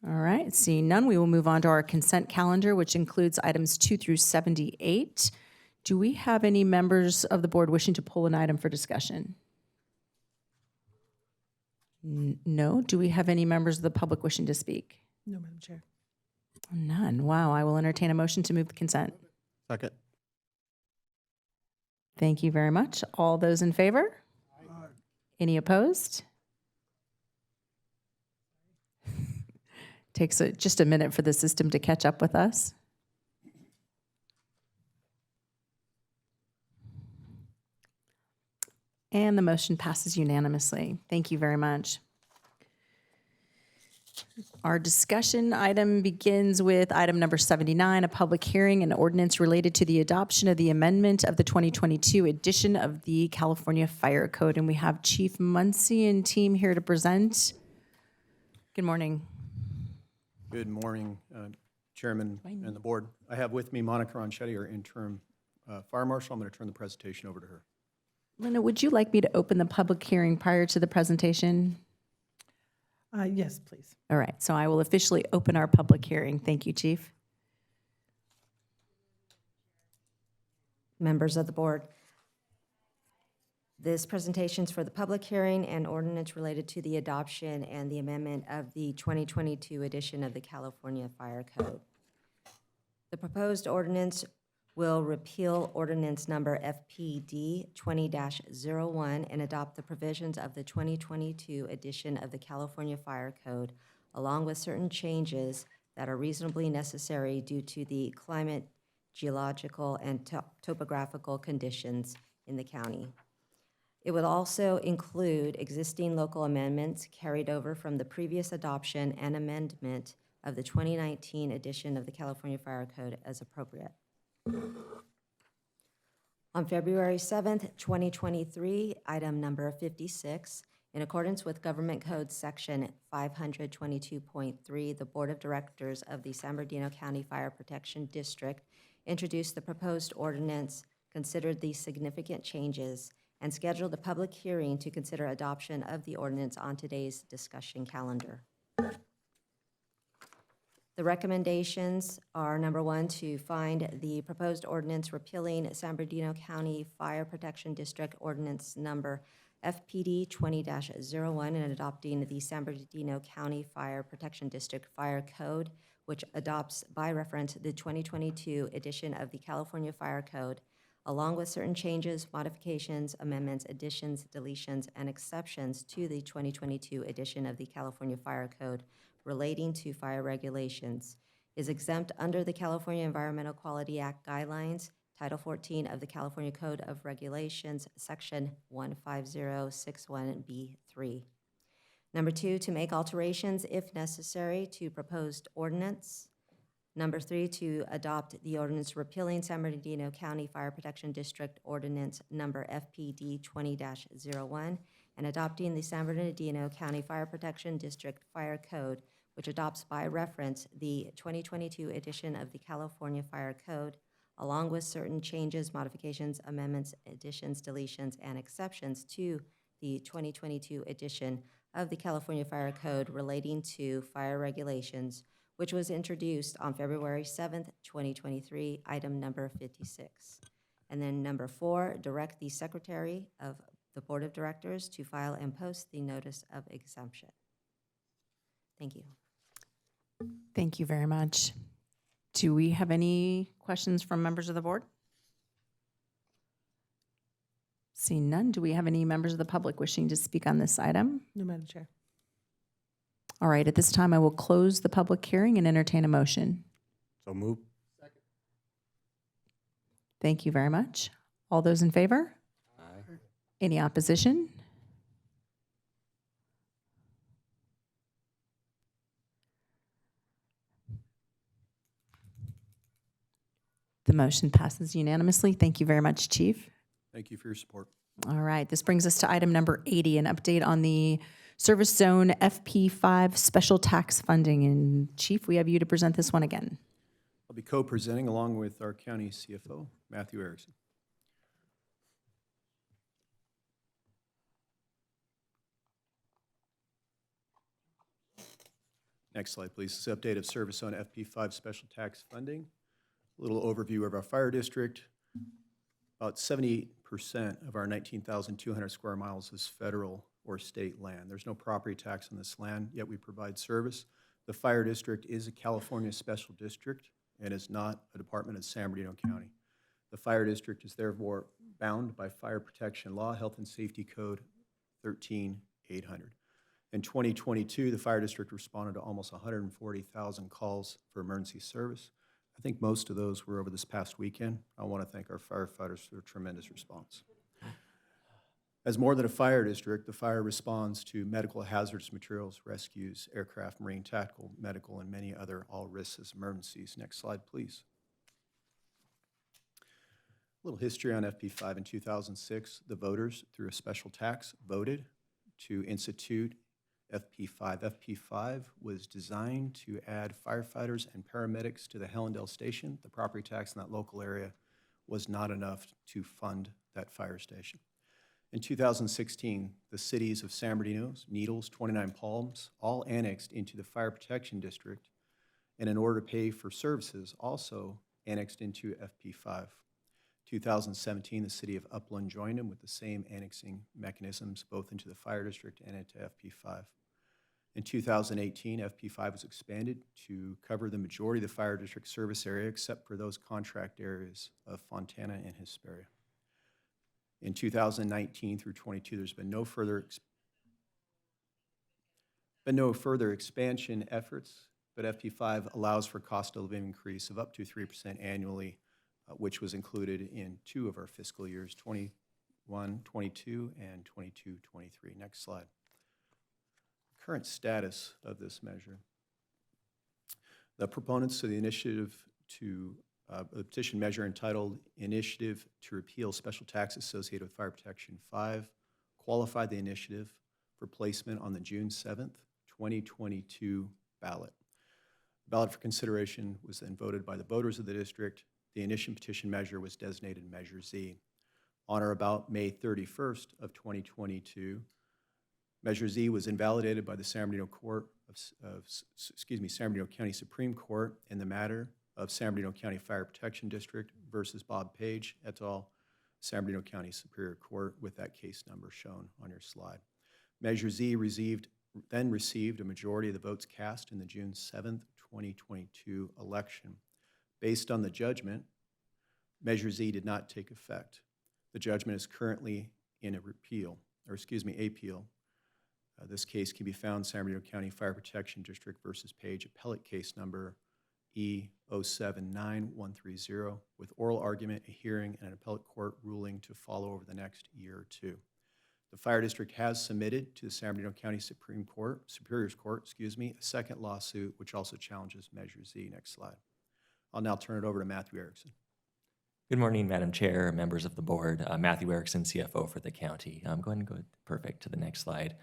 All right, seeing none, we will move on to our consent calendar, which includes items 2 through 78. Do we have any members of the board wishing to pull an item for discussion? No. Do we have any members of the public wishing to speak?
No, Madam Chair.
None. Wow, I will entertain a motion to move the consent.
Second.
Thank you very much. All those in favor? Any opposed? Takes just a minute for the system to catch up with us. And the motion passes unanimously. Thank you very much. Our discussion item begins with item number 79, a public hearing and ordinance related to the adoption of the amendment of the 2022 edition of the California Fire Code. And we have Chief Muncie and team here to present. Good morning.
Good morning, Chairman and the board. I have with me Monica Ronchetti, our interim fire marshal. I'm going to turn the presentation over to her.
Linda, would you like me to open the public hearing prior to the presentation?
Yes, please.
All right, so I will officially open our public hearing. Thank you, Chief.
Members of the board, this presentation is for the public hearing and ordinance related to the adoption and the amendment of the 2022 edition of the California Fire Code. The proposed ordinance will repeal ordinance number FPD 20-01 and adopt the provisions of the 2022 edition of the California Fire Code, along with certain changes that are reasonably necessary due to the climate, geological, and topographical conditions in the county. It would also include existing local amendments carried over from the previous adoption and amendment of the 2019 edition of the California Fire Code as appropriate. On February 7th, 2023, item number 56, in accordance with Government Code Section 522.3, the Board of Directors of the San Bernardino County Fire Protection District introduced the proposed ordinance, considered the significant changes, and scheduled a public hearing to consider adoption of the ordinance on today's discussion calendar. The recommendations are, number one, to find the proposed ordinance repealing San Bernardino County Fire Protection District Ordinance Number FPD 20-01 and adopting the San Bernardino County Fire Protection District Fire Code, which adopts by reference the 2022 edition of the California Fire Code, along with certain changes, modifications, amendments, additions, deletions, and exceptions to the 2022 edition of the California Fire Code relating to fire regulations, is exempt under the California Environmental Quality Act guidelines, Title 14 of the California Code of Regulations, Section 15061B3. Number two, to make alterations if necessary to proposed ordinance. Number three, to adopt the ordinance repealing San Bernardino County Fire Protection District Ordinance Number FPD 20-01 and adopting the San Bernardino County Fire Protection District Fire Code, which adopts by reference the 2022 edition of the California Fire Code, along with certain changes, modifications, amendments, additions, deletions, and exceptions to the 2022 edition of the California Fire Code relating to fire regulations, which was introduced on February 7th, 2023, item number 56. And then number 4, direct the Secretary of the Board of Directors to file and post the notice of exemption. Thank you.
Thank you very much. Do we have any questions from members of the board? Seeing none, do we have any members of the public wishing to speak on this item?
No, Madam Chair.
All right, at this time, I will close the public hearing and entertain a motion.
So move.
Thank you very much. All those in favor?
Aye.
Any opposition? The motion passes unanimously. Thank you very much, Chief.
Thank you for your support.
All right, this brings us to item number 80, an update on the Service Zone FP5 special tax funding. And Chief, we have you to present this one again.
I'll be co-presenting along with our county CFO, Matthew Erickson. Next slide, please. This is update of Service Zone FP5 special tax funding. A little overview of our fire district. About 78% of our 19,200 square miles is federal or state land. There's no property tax on this land, yet we provide service. The fire district is a California special district and is not a department of San Bernardino County. The fire district is therefore bound by Fire Protection Law, Health and Safety Code 13800. In 2022, the fire district responded to almost 140,000 calls for emergency service. I think most of those were over this past weekend. I want to thank our firefighters for their tremendous response. As more than a fire district, the fire responds to medical hazardous materials, rescues, aircraft, marine, tactical, medical, and many other all risks emergencies. Next slide, please. A little history on FP5. In 2006, the voters, through a special tax, voted to institute FP5. FP5 was designed to add firefighters and paramedics to the Hellendale Station. The property tax in that local area was not enough to fund that fire station. In 2016, the cities of San Bernardino, Needles, 29 Palms, all annexed into the Fire Protection District, and in order to pay for services, also annexed into FP5. 2017, the city of Upland joined them with the same annexing mechanisms, both into the fire district and into FP5. In 2018, FP5 was expanded to cover the majority of the fire district service area, except for those contract areas of Fontana and Hesperia. In 2019 through 22, there's been no further expansion efforts, but FP5 allows for cost of living increase of up to 3% annually, which was included in 2 of our fiscal years, 21-22 and 22-23. Next slide. Current status of this measure. The proponents of the initiative to the petition measure entitled Initiative to Repeal Special Tax Associated with Fire Protection 5 qualified the initiative for placement on the June 7th, 2022 ballot. The ballot for consideration was then voted by the voters of the district. The initial petition measure was designated Measure Z. On or about May 31st of 2022, Measure Z was invalidated by the San Bernardino San Bernardino County Supreme Court in the matter of San Bernardino County Fire Protection District versus Bob Page et al., San Bernardino County Superior Court, with that case number shown on your slide. Measure Z then received a majority of the votes cast in the June 7th, 2022 election. Based on the judgment, Measure Z did not take effect. The judgment is currently in appeal. This case can be found San Bernardino County Fire Protection District versus Page, appellate case number E079130, with oral argument, a hearing, and an appellate court ruling to follow over the next year or two. The fire district has submitted to the San Bernardino County Superior's Court, a second lawsuit which also challenges Measure Z. Next slide. I'll now turn it over to Matthew Erickson.
Good morning, Madam Chair, members of the board. Matthew Erickson, CFO for the county. I'm going to go perfect to the next slide.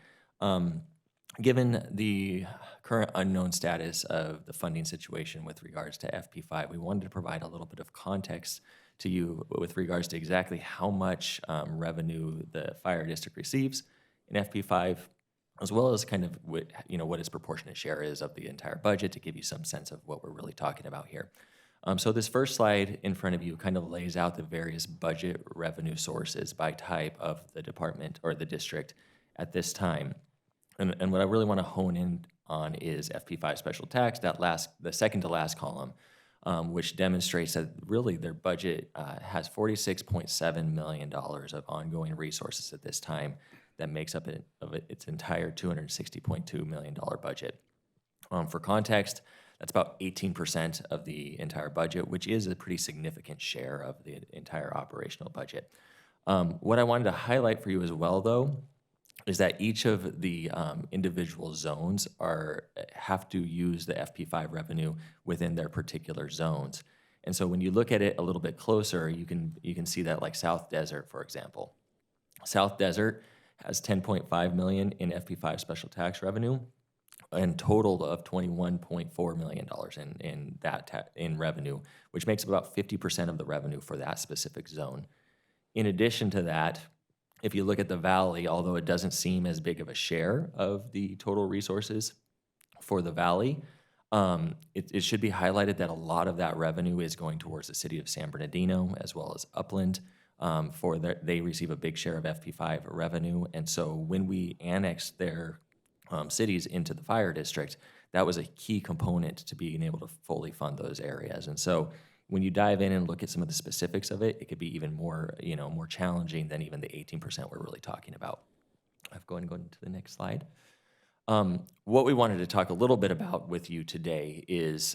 Given the current unknown status of the funding situation with regards to FP5, we wanted to provide a little bit of context to you with regards to exactly how much revenue the fire district receives in FP5, as well as kind of what its proportionate share is of the entire budget, to give you some sense of what we're really talking about here. So this first slide in front of you kind of lays out the various budget revenue sources by type of the department or the district at this time. And what I really want to hone in on is FP5 special tax, the second to last column, which demonstrates that really their budget has $46.7 million of ongoing resources at this time that makes up its entire $260.2 million budget. For context, that's about 18% of the entire budget, which is a pretty significant share of the entire operational budget. What I wanted to highlight for you as well, though, is that each of the individual zones have to use the FP5 revenue within their particular zones. And so when you look at it a little bit closer, you can see that, like South Desert, for example. South Desert has $10.5 million in FP5 special tax revenue, and total of $21.4 million in revenue, which makes up about 50% of the revenue for that specific zone. In addition to that, if you look at the valley, although it doesn't seem as big of a share of the total resources for the valley, it should be highlighted that a lot of that revenue is going towards the city of San Bernardino as well as Upland. They receive a big share of FP5 revenue, and so when we annex their cities into the fire district, that was a key component to being able to fully fund those areas. And so when you dive in and look at some of the specifics of it, it could be even more, more challenging than even the 18% we're really talking about. I'm going to go into the next slide. What we wanted to talk a little bit about with you today is,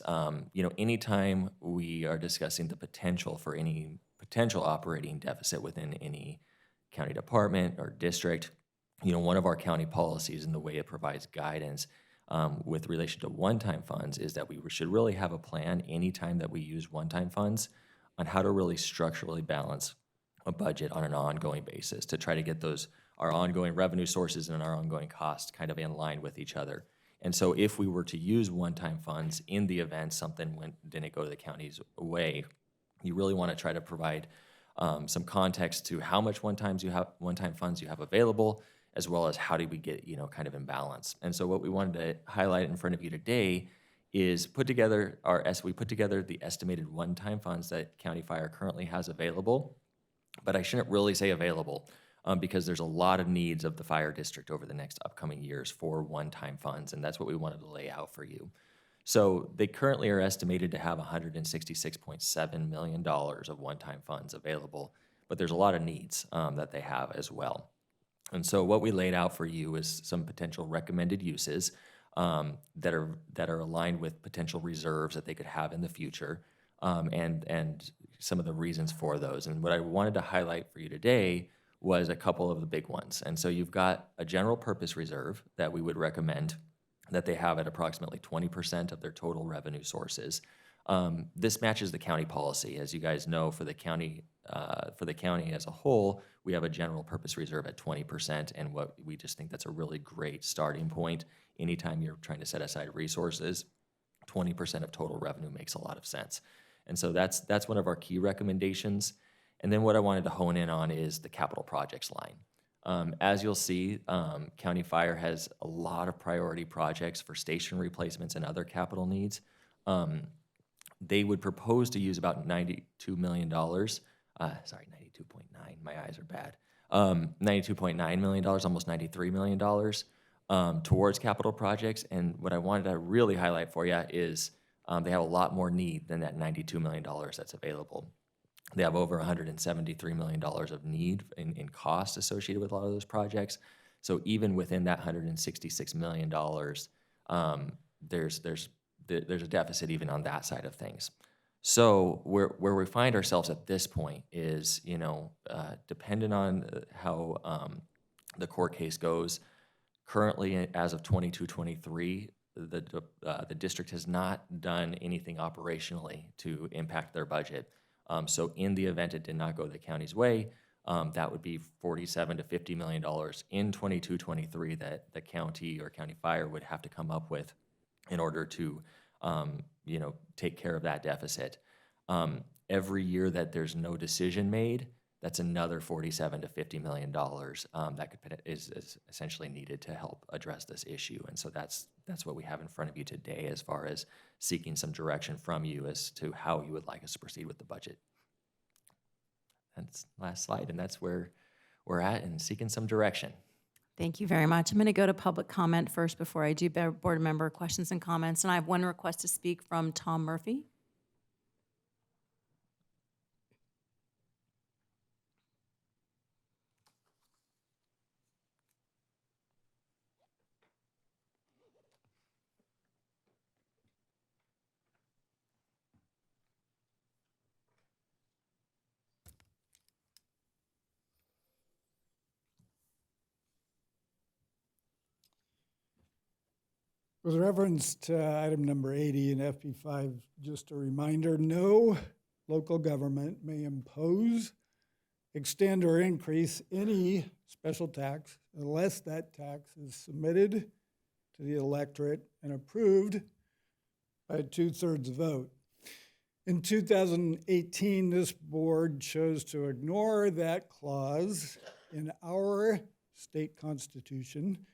anytime we are discussing the potential for any potential operating deficit within any county department or district, one of our county policies and the way it provides guidance with relation to one-time funds is that we should really have a plan anytime that we use one-time funds on how to really structurally balance a budget on an ongoing basis to try to get our ongoing revenue sources and our ongoing costs kind of in line with each other. And so if we were to use one-time funds in the event something didn't go to the county's way, you really want to try to provide some context to how much one-time funds you have available, as well as how do we get, kind of in balance. And so what we wanted to highlight in front of you today is we put together the estimated one-time funds that County Fire currently has available, but I shouldn't really say available because there's a lot of needs of the fire district over the next upcoming years for one-time funds, and that's what we wanted to lay out for you. So they currently are estimated to have $166.7 million of one-time funds available, but there's a lot of needs that they have as well. And so what we laid out for you is some potential recommended uses that are aligned with potential reserves that they could have in the future, and some of the reasons for those. And what I wanted to highlight for you today was a couple of the big ones. And so you've got a general purpose reserve that we would recommend that they have at approximately 20% of their total revenue sources. This matches the county policy. As you guys know, for the county as a whole, we have a general purpose reserve at 20%, and what we just think that's a really great starting point. Anytime you're trying to set aside resources, 20% of total revenue makes a lot of sense. And so that's one of our key recommendations. And then what I wanted to hone in on is the capital projects line. As you'll see, County Fire has a lot of priority projects for station replacements and other capital needs. They would propose to use about $92 million. Sorry, 92.9, my eyes are bad. $92.9 million, almost $93 million towards capital projects. And what I wanted to really highlight for you is they have a lot more need than that $92 million that's available. They have over $173 million of need in cost associated with a lot of those projects. So even within that $166 million, there's a deficit even on that side of things. So where we find ourselves at this point is, dependent on how the court case goes, currently as of 22-23, the district has not done anything operationally to impact their budget. So in the event it did not go the county's way, that would be $47 to $50 million in 22-23 that the county or County Fire would have to come up with in order to take care of that deficit. Every year that there's no decision made, that's another $47 to $50 million that is essentially needed to help address this issue. And so that's that's what we have in front of you today as far as seeking some direction from you as to how you would like us to proceed with the budget. That's last slide, and that's where we're at and seeking some direction.
Thank you very much. I'm going to go to public comment first before I do board member questions and comments. And I have one request to speak from Tom Murphy.
With reference to item number 80 in FP5, just a reminder, no local government may impose, extend, or increase any special tax unless that tax is submitted to the electorate and approved by a 2/3 vote. In 2018, this board chose to ignore that clause in our state constitution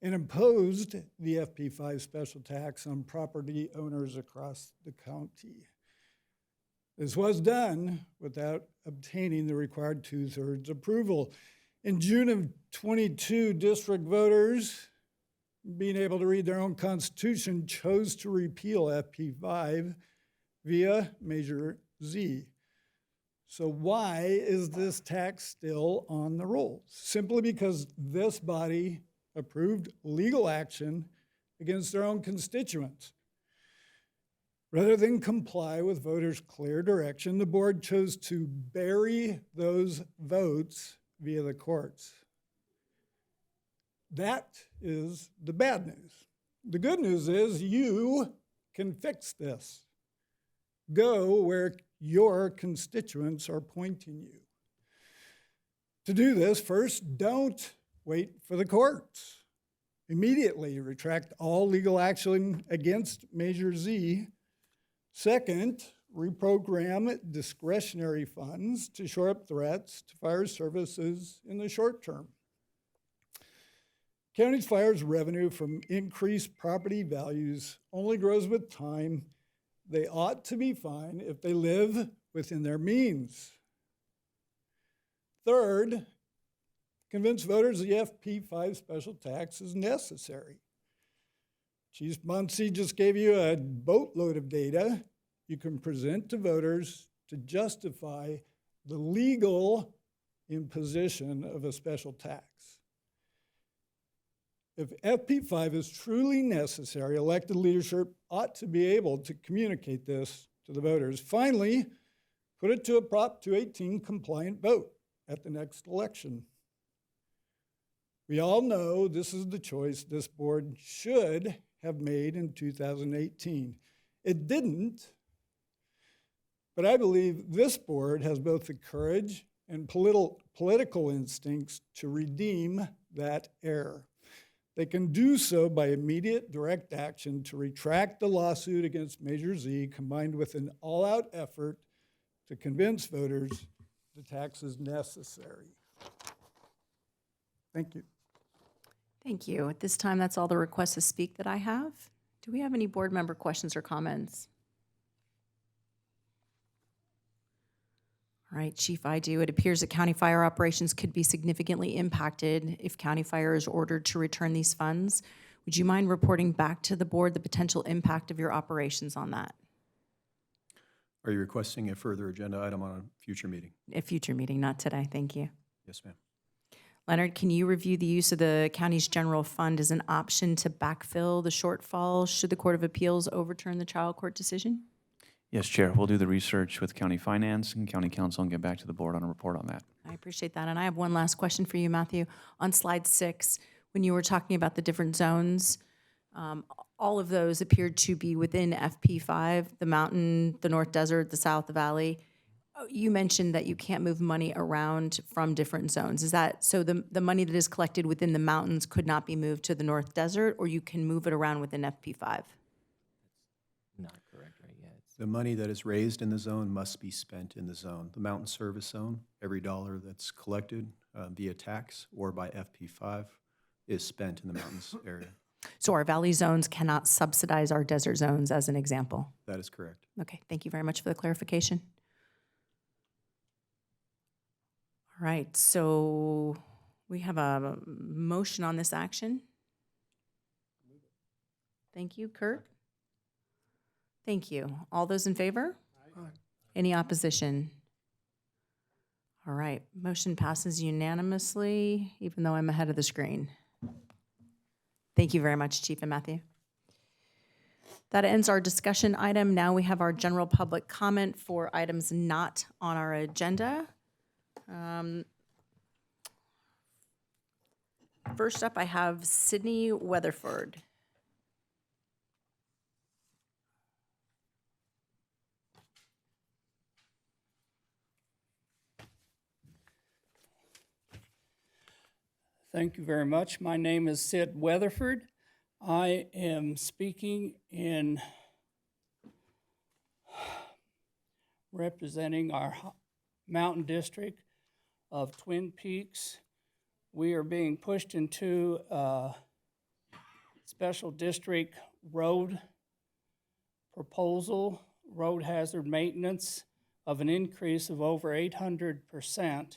and imposed the FP5 special tax on property owners across the county. This was done without obtaining the required 2/3 approval. In June of 22, district voters, being able to read their own constitution, chose to repeal FP5 via Measure Z. So why is this tax still on the rolls? Simply because this body approved legal action against their own constituents. Rather than comply with voters' clear direction, the board chose to bury those votes via the courts. That is the bad news. The good news is you can fix this. Go where your constituents are pointing you. To do this, first, don't wait for the courts. Immediately retract all legal action against Measure Z. Second, reprogram discretionary funds to shore up threats to fire services in the short term. County's fires revenue from increased property values only grows with time. They ought to be fine if they live within their means. Third, convince voters the FP5 special tax is necessary. Chief Muncie just gave you a boatload of data you can present to voters to justify the legal imposition of a special tax. If FP5 is truly necessary, elected leadership ought to be able to communicate this to the voters. Finally, put it to a Prop 218 compliant vote at the next election. We all know this is the choice this board should have made in 2018. It didn't, but I believe this board has both the courage and political instincts to redeem that error. They can do so by immediate direct action to retract the lawsuit against Measure Z, combined with an all-out effort to convince voters the tax is necessary. Thank you.
Thank you. At this time, that's all the requests to speak that I have. Do we have any board member questions or comments? All right, Chief, I do. It appears that county fire operations could be significantly impacted if county fire is ordered to return these funds. Would you mind reporting back to the board the potential impact of your operations on that?
Are you requesting a further agenda item on a future meeting?
A future meeting, not today. Thank you.
Yes, ma'am.
Leonard, can you review the use of the county's general fund as an option to backfill the shortfall should the Court of Appeals overturn the trial court decision?
Yes, Chair. We'll do the research with County Finance and County Council and get back to the board on a report on that.
I appreciate that. And I have one last question for you, Matthew. On slide 6, when you were talking about the different zones, all of those appeared to be within FP5, the mountain, the North Desert, the South Valley. You mentioned that you can't move money around from different zones. Is that so the money that is collected within the mountains could not be moved to the North Desert, or you can move it around within FP5?
Not correct right yet.
The money that is raised in the zone must be spent in the zone. The mountain service zone, every dollar that's collected via tax or by FP5 is spent in the mountains area.
So our valley zones cannot subsidize our desert zones as an example.
That is correct.
Okay, thank you very much for the clarification. All right, so we have a motion on this action. Thank you, Kurt. Thank you. All those in favor? Any opposition? All right, motion passes unanimously, even though I'm ahead of the screen. Thank you very much, Chief and Matthew. That ends our discussion item. Now we have our general public comment for items not on our agenda. First up, I have Sydney Weatherford.
Thank you very much. My name is Sid Weatherford. I am speaking in representing our Mountain District of Twin Peaks. We are being pushed into a special district road proposal, road hazard maintenance of an increase of over 800%,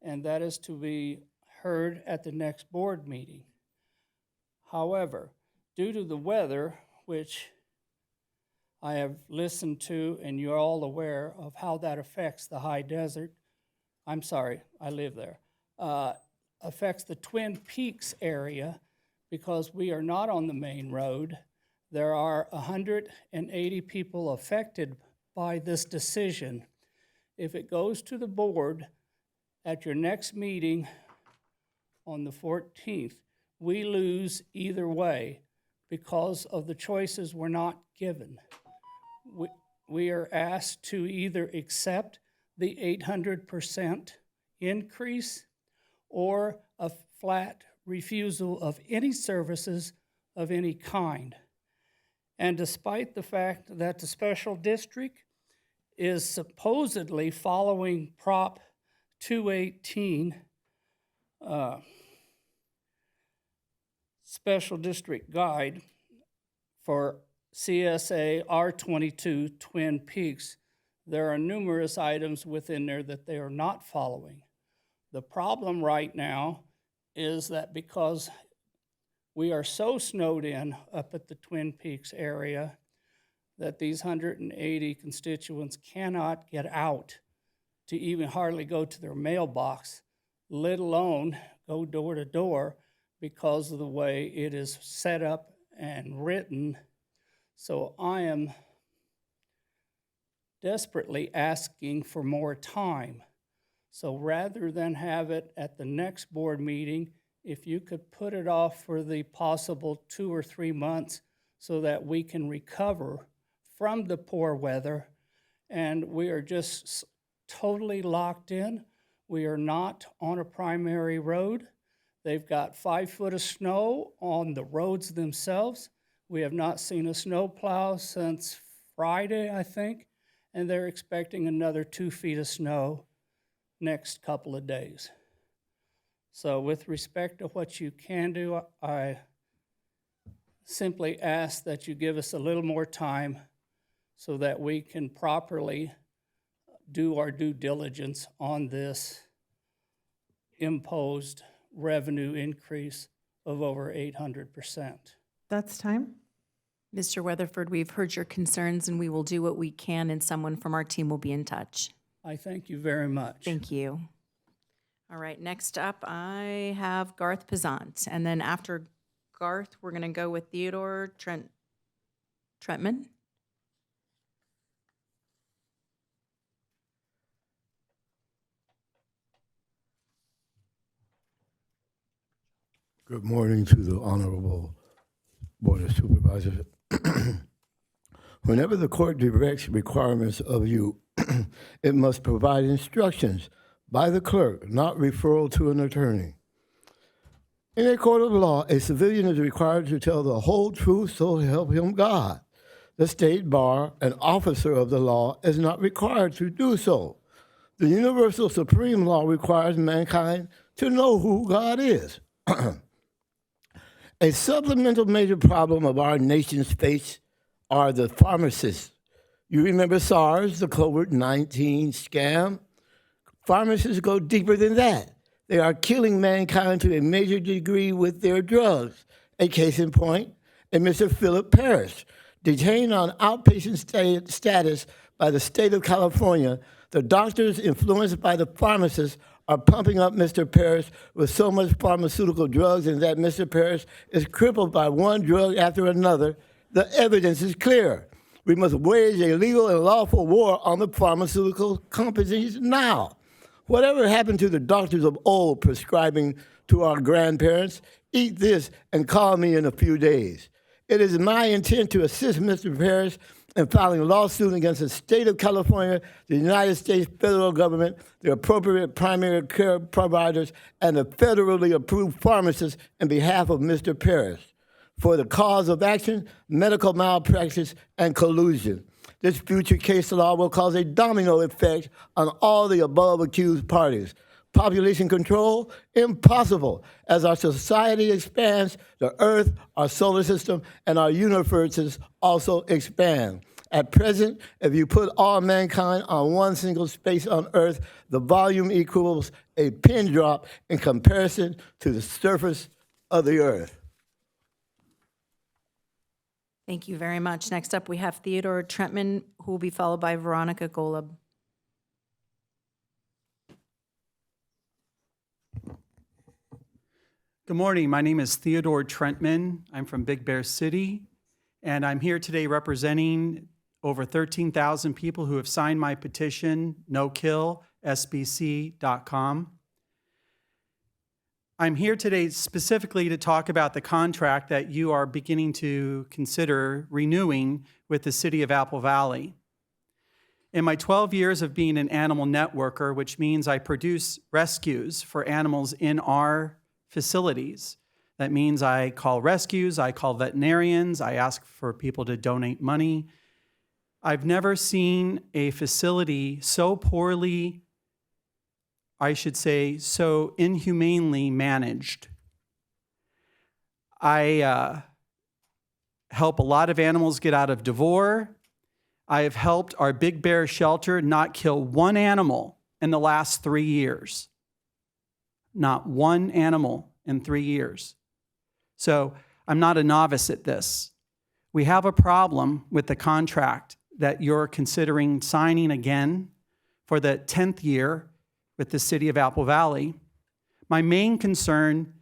and that is to be heard at the next board meeting. However, due to the weather, which I have listened to, and you're all aware of how that affects the high desert, I'm sorry, I live there, affects the Twin Peaks area because we are not on the main road. There are 180 people affected by this decision. If it goes to the board at your next meeting on the 14th, we lose either way because of the choices we're not given. We are asked to either accept the 800% increase or a flat refusal of any services of any kind. And despite the fact that the special district is supposedly following Prop 218, Special District Guide for CSA R22 Twin Peaks, there are numerous items within there that they are not following. The problem right now is that because we are so snowed in up at the Twin Peaks area that these 180 constituents cannot get out to even hardly go to their mailbox, let alone go door to door because of the way it is set up and written. So I am desperately asking for more time. So rather than have it at the next board meeting, if you could put it off for the possible 2 or 3 months so that we can recover from the poor weather. And we are just totally locked in. We are not on a primary road. They've got 5 foot of snow on the roads themselves. We have not seen a snow plow since Friday, I think, and they're expecting another 2 feet of snow next couple of days. So with respect to what you can do, I simply ask that you give us a little more time so that we can properly do our due diligence on this imposed revenue increase of over 800%.
That's time.
Mr. Weatherford, we've heard your concerns and we will do what we can and someone from our team will be in touch.
I thank you very much.
Thank you. All right, next up I have Garth Pizant. And then after Garth, we're gonna go with Theodore Trentman.
Good morning to the Honorable Board of Supervisors. Whenever the court directs requirements of you, it must provide instructions by the clerk, not referral to an attorney. In a court of law, a civilian is required to tell the whole truth, so help him God. The state bar, an officer of the law, is not required to do so. The universal supreme law requires mankind to know who God is. A supplemental major problem of our nation's face are the pharmacists. You remember SARS, the COVID-19 scam? Pharmacists go deeper than that. They are killing mankind to a major degree with their drugs. A case in point, a Mr. Philip Parrish, detained on outpatient status by the state of California. The doctors, influenced by the pharmacists, are pumping up Mr. Parrish with so much pharmaceutical drugs, and that Mr. Parrish is crippled by one drug after another. The evidence is clear. We must wage a legal and lawful war on the pharmaceutical companies now. Whatever happened to the doctors of old prescribing to our grandparents? Eat this and call me in a few days. It is my intent to assist Mr. Parrish in filing a lawsuit against the state of California, the United States federal government, the appropriate primary care providers, and the federally approved pharmacists in behalf of Mr. Parrish for the cause of action, medical malpractice, and collusion. This future case law will cause a domino effect on all the above accused parties. Population control? Impossible. As our society expands, the Earth, our solar system, and our universes also expand. At present, if you put all mankind on one single space on Earth, the volume equals a pin drop in comparison to the surface of the Earth.
Thank you very much. Next up, we have Theodore Trentman, who will be followed by Veronica Golub.
Good morning. My name is Theodore Trentman. I'm from Big Bear City, and I'm here today representing over 13,000 people who have signed my petition, nokillsbc.com. I'm here today specifically to talk about the contract that you are beginning to consider renewing with the city of Apple Valley. In my 12 years of being an animal networker, which means I produce rescues for animals in our facilities, that means I call rescues, I call veterinarians, I ask for people to donate money. I've never seen a facility so poorly, I should say, so inhumanely managed. I help a lot of animals get out of devour. I have helped our Big Bear shelter not kill one animal in the last 3 years. Not one animal in 3 years. So I'm not a novice at this. We have a problem with the contract that you're considering signing again for the 10th year with the city of Apple Valley. My main concern,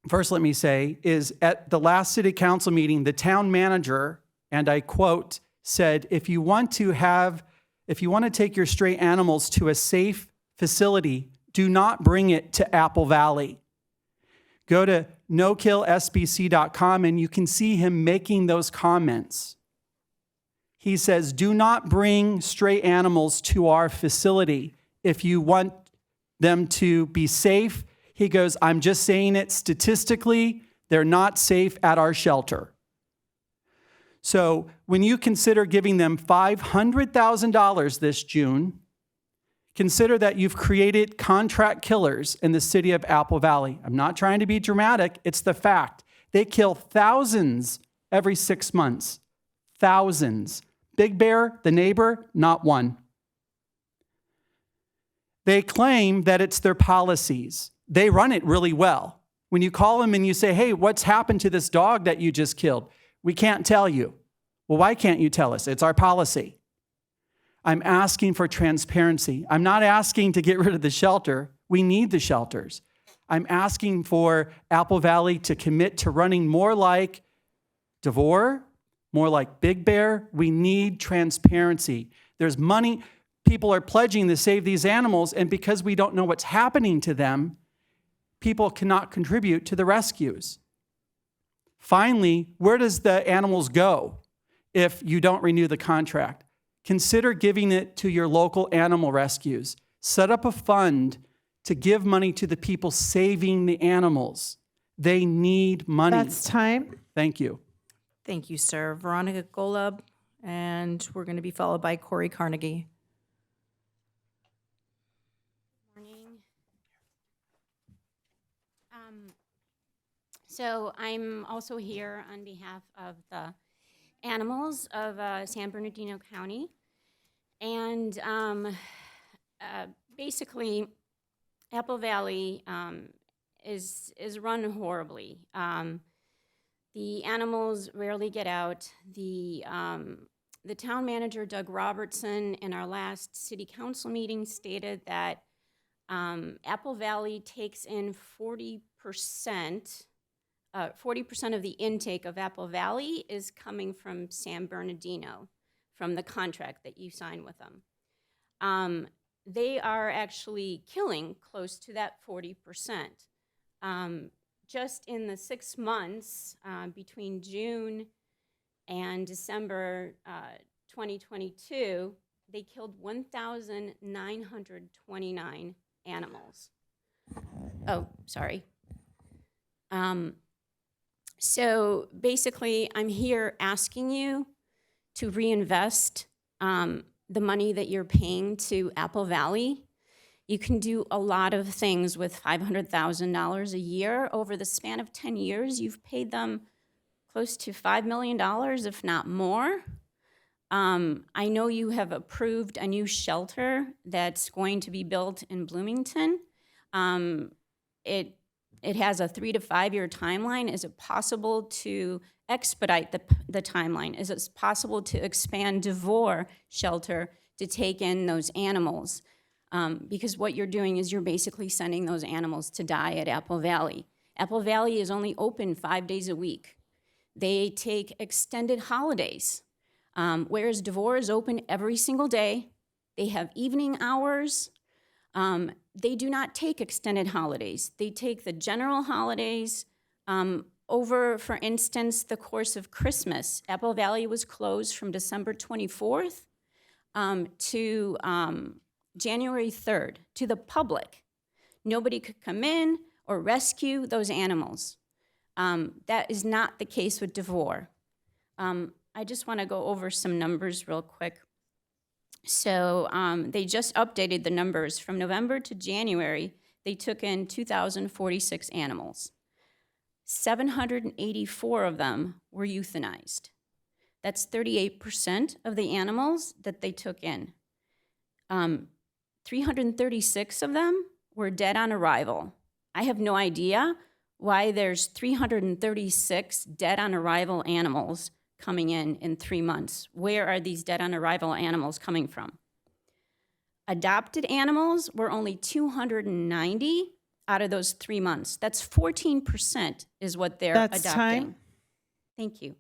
first let me say, is at the last city council meeting, the town manager, and I quote, said, if you want to take your stray animals to a safe facility, do not bring it to Apple Valley. Go to nokillsbc.com and you can see him making those comments. He says, do not bring stray animals to our facility. If you want them to be safe, he goes, I'm just saying it statistically, they're not safe at our shelter. So when you consider giving them $500,000 this June, consider that you've created contract killers in the city of Apple Valley. I'm not trying to be dramatic, it's the fact. They kill thousands every 6 months. Thousands. Big Bear, the neighbor, not one. They claim that it's their policies. They run it really well. When you call them and you say, hey, what's happened to this dog that you just killed? We can't tell you. Well, why can't you tell us? It's our policy. I'm asking for transparency. I'm not asking to get rid of the shelter. We need the shelters. I'm asking for Apple Valley to commit to running more like Devore, more like Big Bear. We need transparency. There's money. People are pledging to save these animals, and because we don't know what's happening to them, people cannot contribute to the rescues. Finally, where does the animals go if you don't renew the contract? Consider giving it to your local animal rescues. Set up a fund to give money to the people saving the animals. They need money.
That's time.
Thank you.
Thank you, sir. Veronica Golub, and we're going to be followed by Corey Carnegie.
So I'm also here on behalf of the animals of San Bernardino County. And basically, Apple Valley is run horribly. The animals rarely get out. The town manager, Doug Robertson, in our last city council meeting stated that Apple Valley takes in 40% of the intake of Apple Valley is coming from San Bernardino, from the contract that you signed with them. They are actually killing close to that 40%. Just in the 6 months between June and December 2022, they killed 1,929 animals. Oh, sorry. So basically, I'm here asking you to reinvest the money that you're paying to Apple Valley. You can do a lot of things with $500,000 a year. Over the span of 10 years, you've paid them close to $5 million, if not more. I know you have approved a new shelter that's going to be built in Bloomington. It has a 3 to 5 year timeline. Is it possible to expedite the timeline? Is it possible to expand DeVore shelter to take in those animals? Because what you're doing is you're basically sending those animals to die at Apple Valley. Apple Valley is only open 5 days a week. They take extended holidays, whereas DeVore is open every single day. They have evening hours. They do not take extended holidays. They take the general holidays. Over, for instance, the course of Christmas, Apple Valley was closed from December 24th to January 3rd to the public. Nobody could come in or rescue those animals. That is not the case with DeVore. I just want to go over some numbers real quick. So they just updated the numbers. From November to January, they took in 2,046 animals. 784 of them were euthanized. That's 38% of the animals that they took in. 336 of them were dead on arrival. I have no idea why there's 336 dead on arrival animals coming in 3 months. Where are these dead on arrival animals coming from? Adopted animals were only 290 out of those 3 months. That's 14% is what they're
That's
adopting.
time.
Thank you.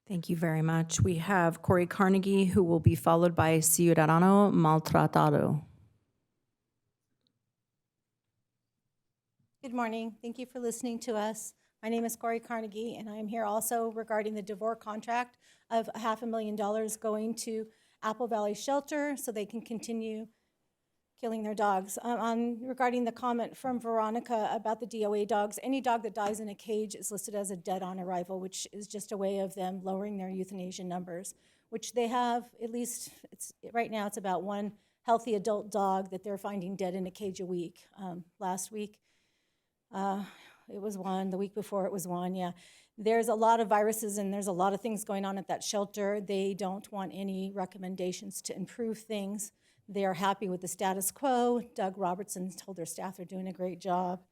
Thank you very much. We have Corey Carnegie, who will be followed by Ciudadano Maltratado.
Good morning. Thank you for listening to us. My name is Corey Carnegie, and I am here also regarding the DeVore contract of $500,000 going to Apple Valley Shelter so they can continue killing their dogs. Regarding the comment from Veronica about the DOA dogs, any dog that dies in a cage is listed as a dead on arrival, which is just a way of them lowering their euthanasia numbers, which they have at least, right now it's about one healthy adult dog that they're finding dead in a cage a week. Last week, it was one. The week before it was one, yeah. There's a lot of viruses and there's a lot of things going on at that shelter. They don't want any recommendations to improve things. They are happy with the status quo. Doug Robertson told their staff they're doing a great job.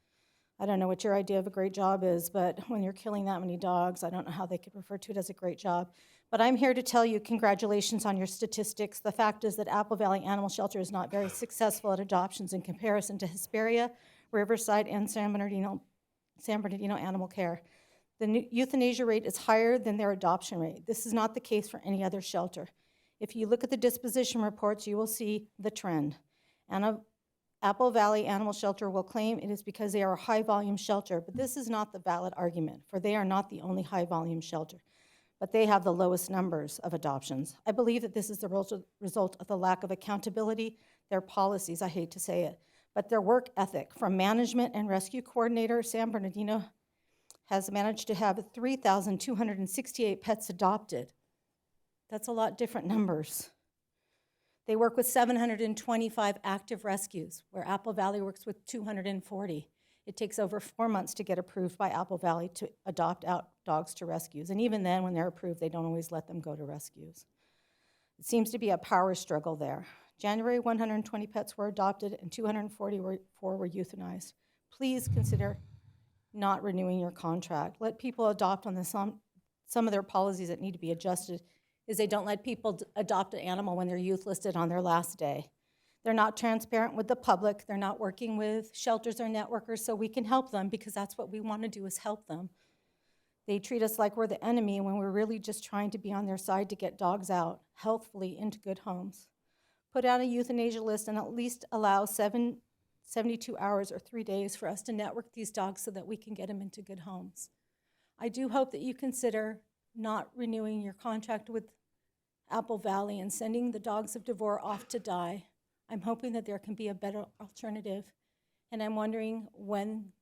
I don't know what your idea of a great job is, but when you're killing that many dogs, I don't know how they could refer to it as a great job. But I'm here to tell you congratulations on your statistics. The fact is that Apple Valley Animal Shelter is not very successful at adoptions in comparison to Hesperia, Riverside, and San Bernardino Animal Care. The euthanasia rate is higher than their adoption rate. This is not the case for any other shelter. If you look at the disposition reports, you will see the trend. Apple Valley Animal Shelter will claim it is because they are a high-volume shelter, but this is not the valid argument, for they are not the only high-volume shelter, but they have the lowest numbers of adoptions. I believe that this is the result of the lack of accountability, their policies, I hate to say it, but their work ethic. From management and rescue coordinator, San Bernardino has managed to have 3,268 pets adopted. That's a lot different numbers. They work with 725 active rescues, where Apple Valley works with 240. It takes over 4 months to get approved by Apple Valley to adopt out dogs to rescues. And even then, when they're approved, they don't always let them go to rescues. It seems to be a power struggle there. January, 120 pets were adopted and 244 were euthanized. Please consider not renewing your contract. Let people adopt on some of their policies that need to be adjusted is they don't let people adopt an animal when they're youth listed on their last day. They're not transparent with the public. They're not working with shelters or networkers so we can help them because that's what we want to do is help them. They treat us like we're the enemy when we're really just trying to be on their side to get dogs out healthfully into good homes. Put out a euthanasia list and at least allow 72 hours or 3 days for us to network these dogs so that we can get them into good homes. I do hope that you consider not renewing your contract with Apple Valley and sending the dogs of Devore off to die. I'm hoping that there can be a better alternative, and I'm wondering when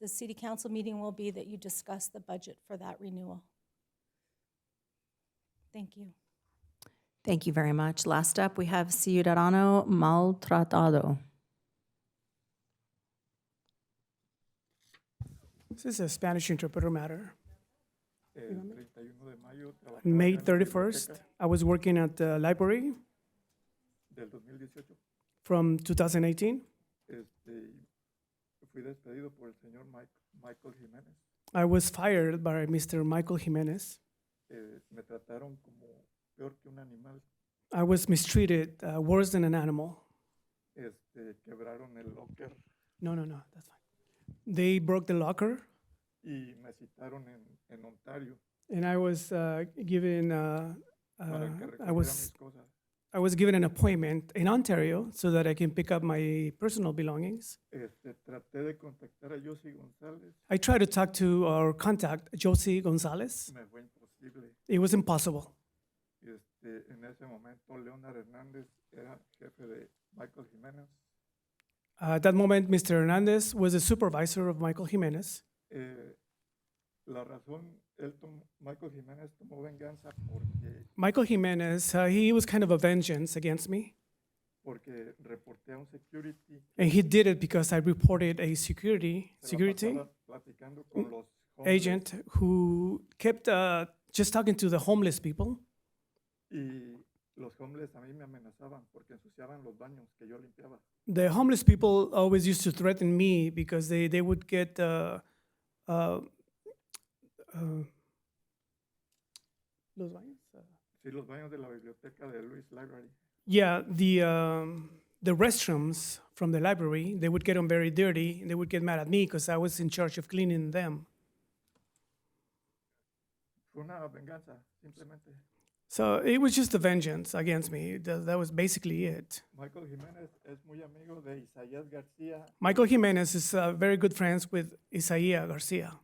the city council meeting will be that you discuss the budget for that renewal. Thank you.
Thank you very much. Last up, we have Ciudadano Maltratado.
This is a Spanish interpreter matter. May 31st, I was working at the library from 2018. I was fired by Mr. Michael Jimenez. I was mistreated worse than an animal. No, that's fine. They broke the locker. And I was given I was given an appointment in Ontario so that I can pick up my personal belongings. I tried to talk to our contact, Josie Gonzalez. It was impossible. At that moment, Mr. Hernandez was a supervisor of Michael Jimenez. Michael Jimenez, he was kind of a vengeance against me. And he did it because I reported a security agent who kept just talking to the homeless people. The homeless people always used to threaten me because they would get yeah, the restrooms from the library, they would get them very dirty, and they would get mad at me because I was in charge of cleaning them. So it was just a vengeance against me. That was basically it. Michael Jimenez is very good friends with Isaías Garcia.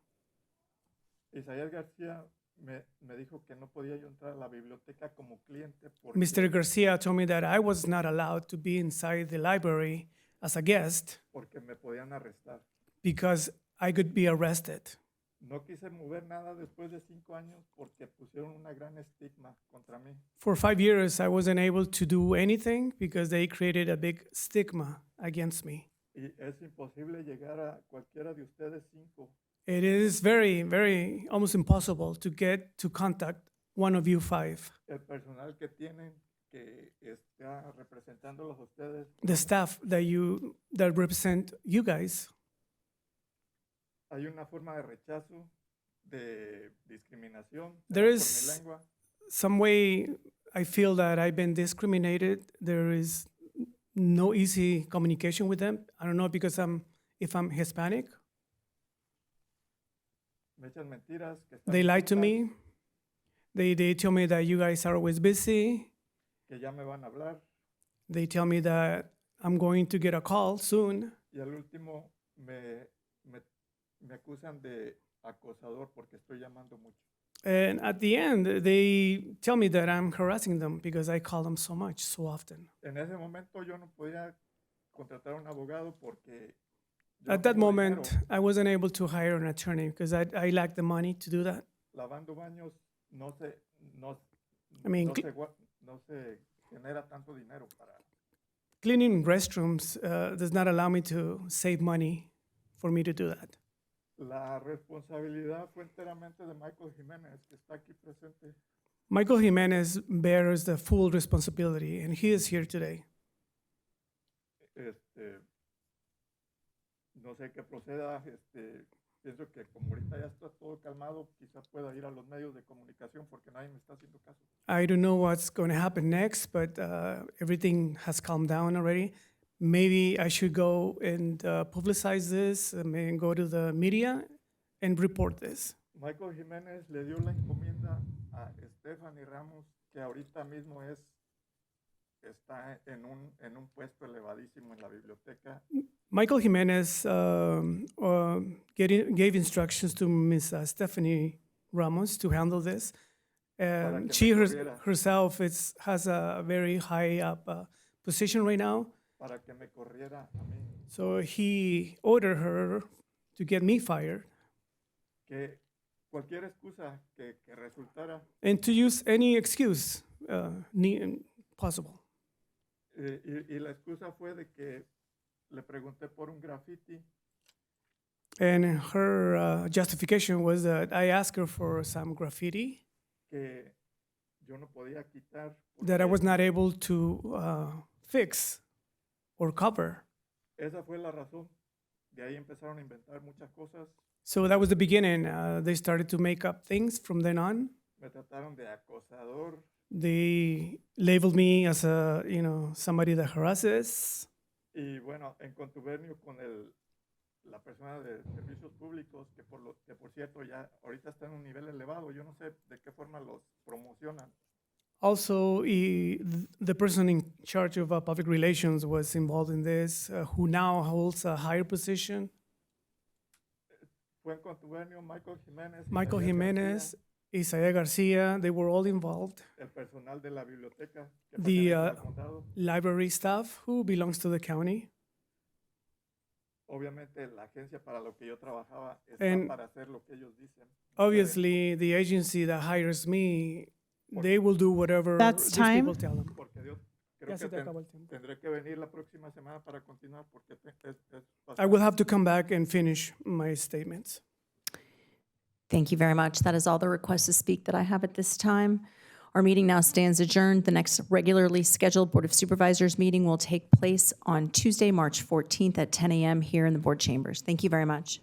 Mr. Garcia told me that I was not allowed to be inside the library as a guest because I could be arrested. For 5 years, I wasn't able to do anything because they created a big stigma against me. It is very, very almost impossible to get to contact one of you five. The staff that represent you guys. There is some way I feel that I've been discriminated. There is no easy communication with them. I don't know because if I'm Hispanic. They lie to me. They tell me that you guys are always busy. They tell me that I'm going to get a call soon. And at the end, they tell me that I'm harassing them because I call them so much, so often. At that moment, I wasn't able to hire an attorney because I lacked the money to do that. I mean, cleaning restrooms does not allow me to save money for me to do that.
La responsabilidad fue enteramente de Michael Jiménez, que está aquí presente.
Michael Jimenez bears the full responsibility, and he is here today.
No sé qué proceda, pienso que como ahorita ya está todo calmado, quizá pueda ir a los medios de comunicación porque nadie me está haciendo caso.
I don't know what's going to happen next, but everything has calmed down already. Maybe I should go and publicize this, and go to the media and report this.
Michael Jiménez le dio la encomienda a Stephanie Ramos, que ahorita mismo está en un puesto elevadísimo en la biblioteca.
Michael Jimenez gave instructions to Ms. Stephanie Ramos to handle this. And she herself has a very high up position right now.
Para que me corriera a mí.
So he ordered her to get me fired.
Que cualquier excusa que resultara.
And to use any excuse possible.
Y la excusa fue de que le pregunté por un graffiti.
And her justification was that I asked her for some graffiti
Que yo no podía quitar.
that I was not able to fix or cover.
Esa fue la razón. De ahí empezaron a inventar muchas cosas.
So that was the beginning. They started to make up things from then on.
Me trataron de acosador.
They labeled me as somebody that harasses.
Y bueno, en contubernio con la persona de servicios públicos, que por cierto ya ahorita está en un nivel elevado, yo no sé de qué forma los promocionan.
Also, the person in charge of public relations was involved in this, who now holds a higher position.
Fue en contubernio
Michael Jimenez, Isaiah Garcia, they were all involved.
El personal de la biblioteca, que
The
pertenece al condado.
library staff, who belongs to the county.
Obviamente la agencia para lo que yo trabajaba está
And
para hacer lo que ellos dicen.
Obviously, the agency that hires me, they will do whatever
That's
these
time.
people tell them.
Porque Dios, creo
Ya
que
se te acabó el tiempo.
tendré que venir la próxima semana para continuar porque
I will have to come back and finish my statements.
Thank you very much. That is all the requests to speak that I have at this time. Our meeting now stands adjourned. The next regularly scheduled Board of Supervisors meeting will take place on Tuesday, March 14th at 10 a.m. here in the board chambers. Thank you very much.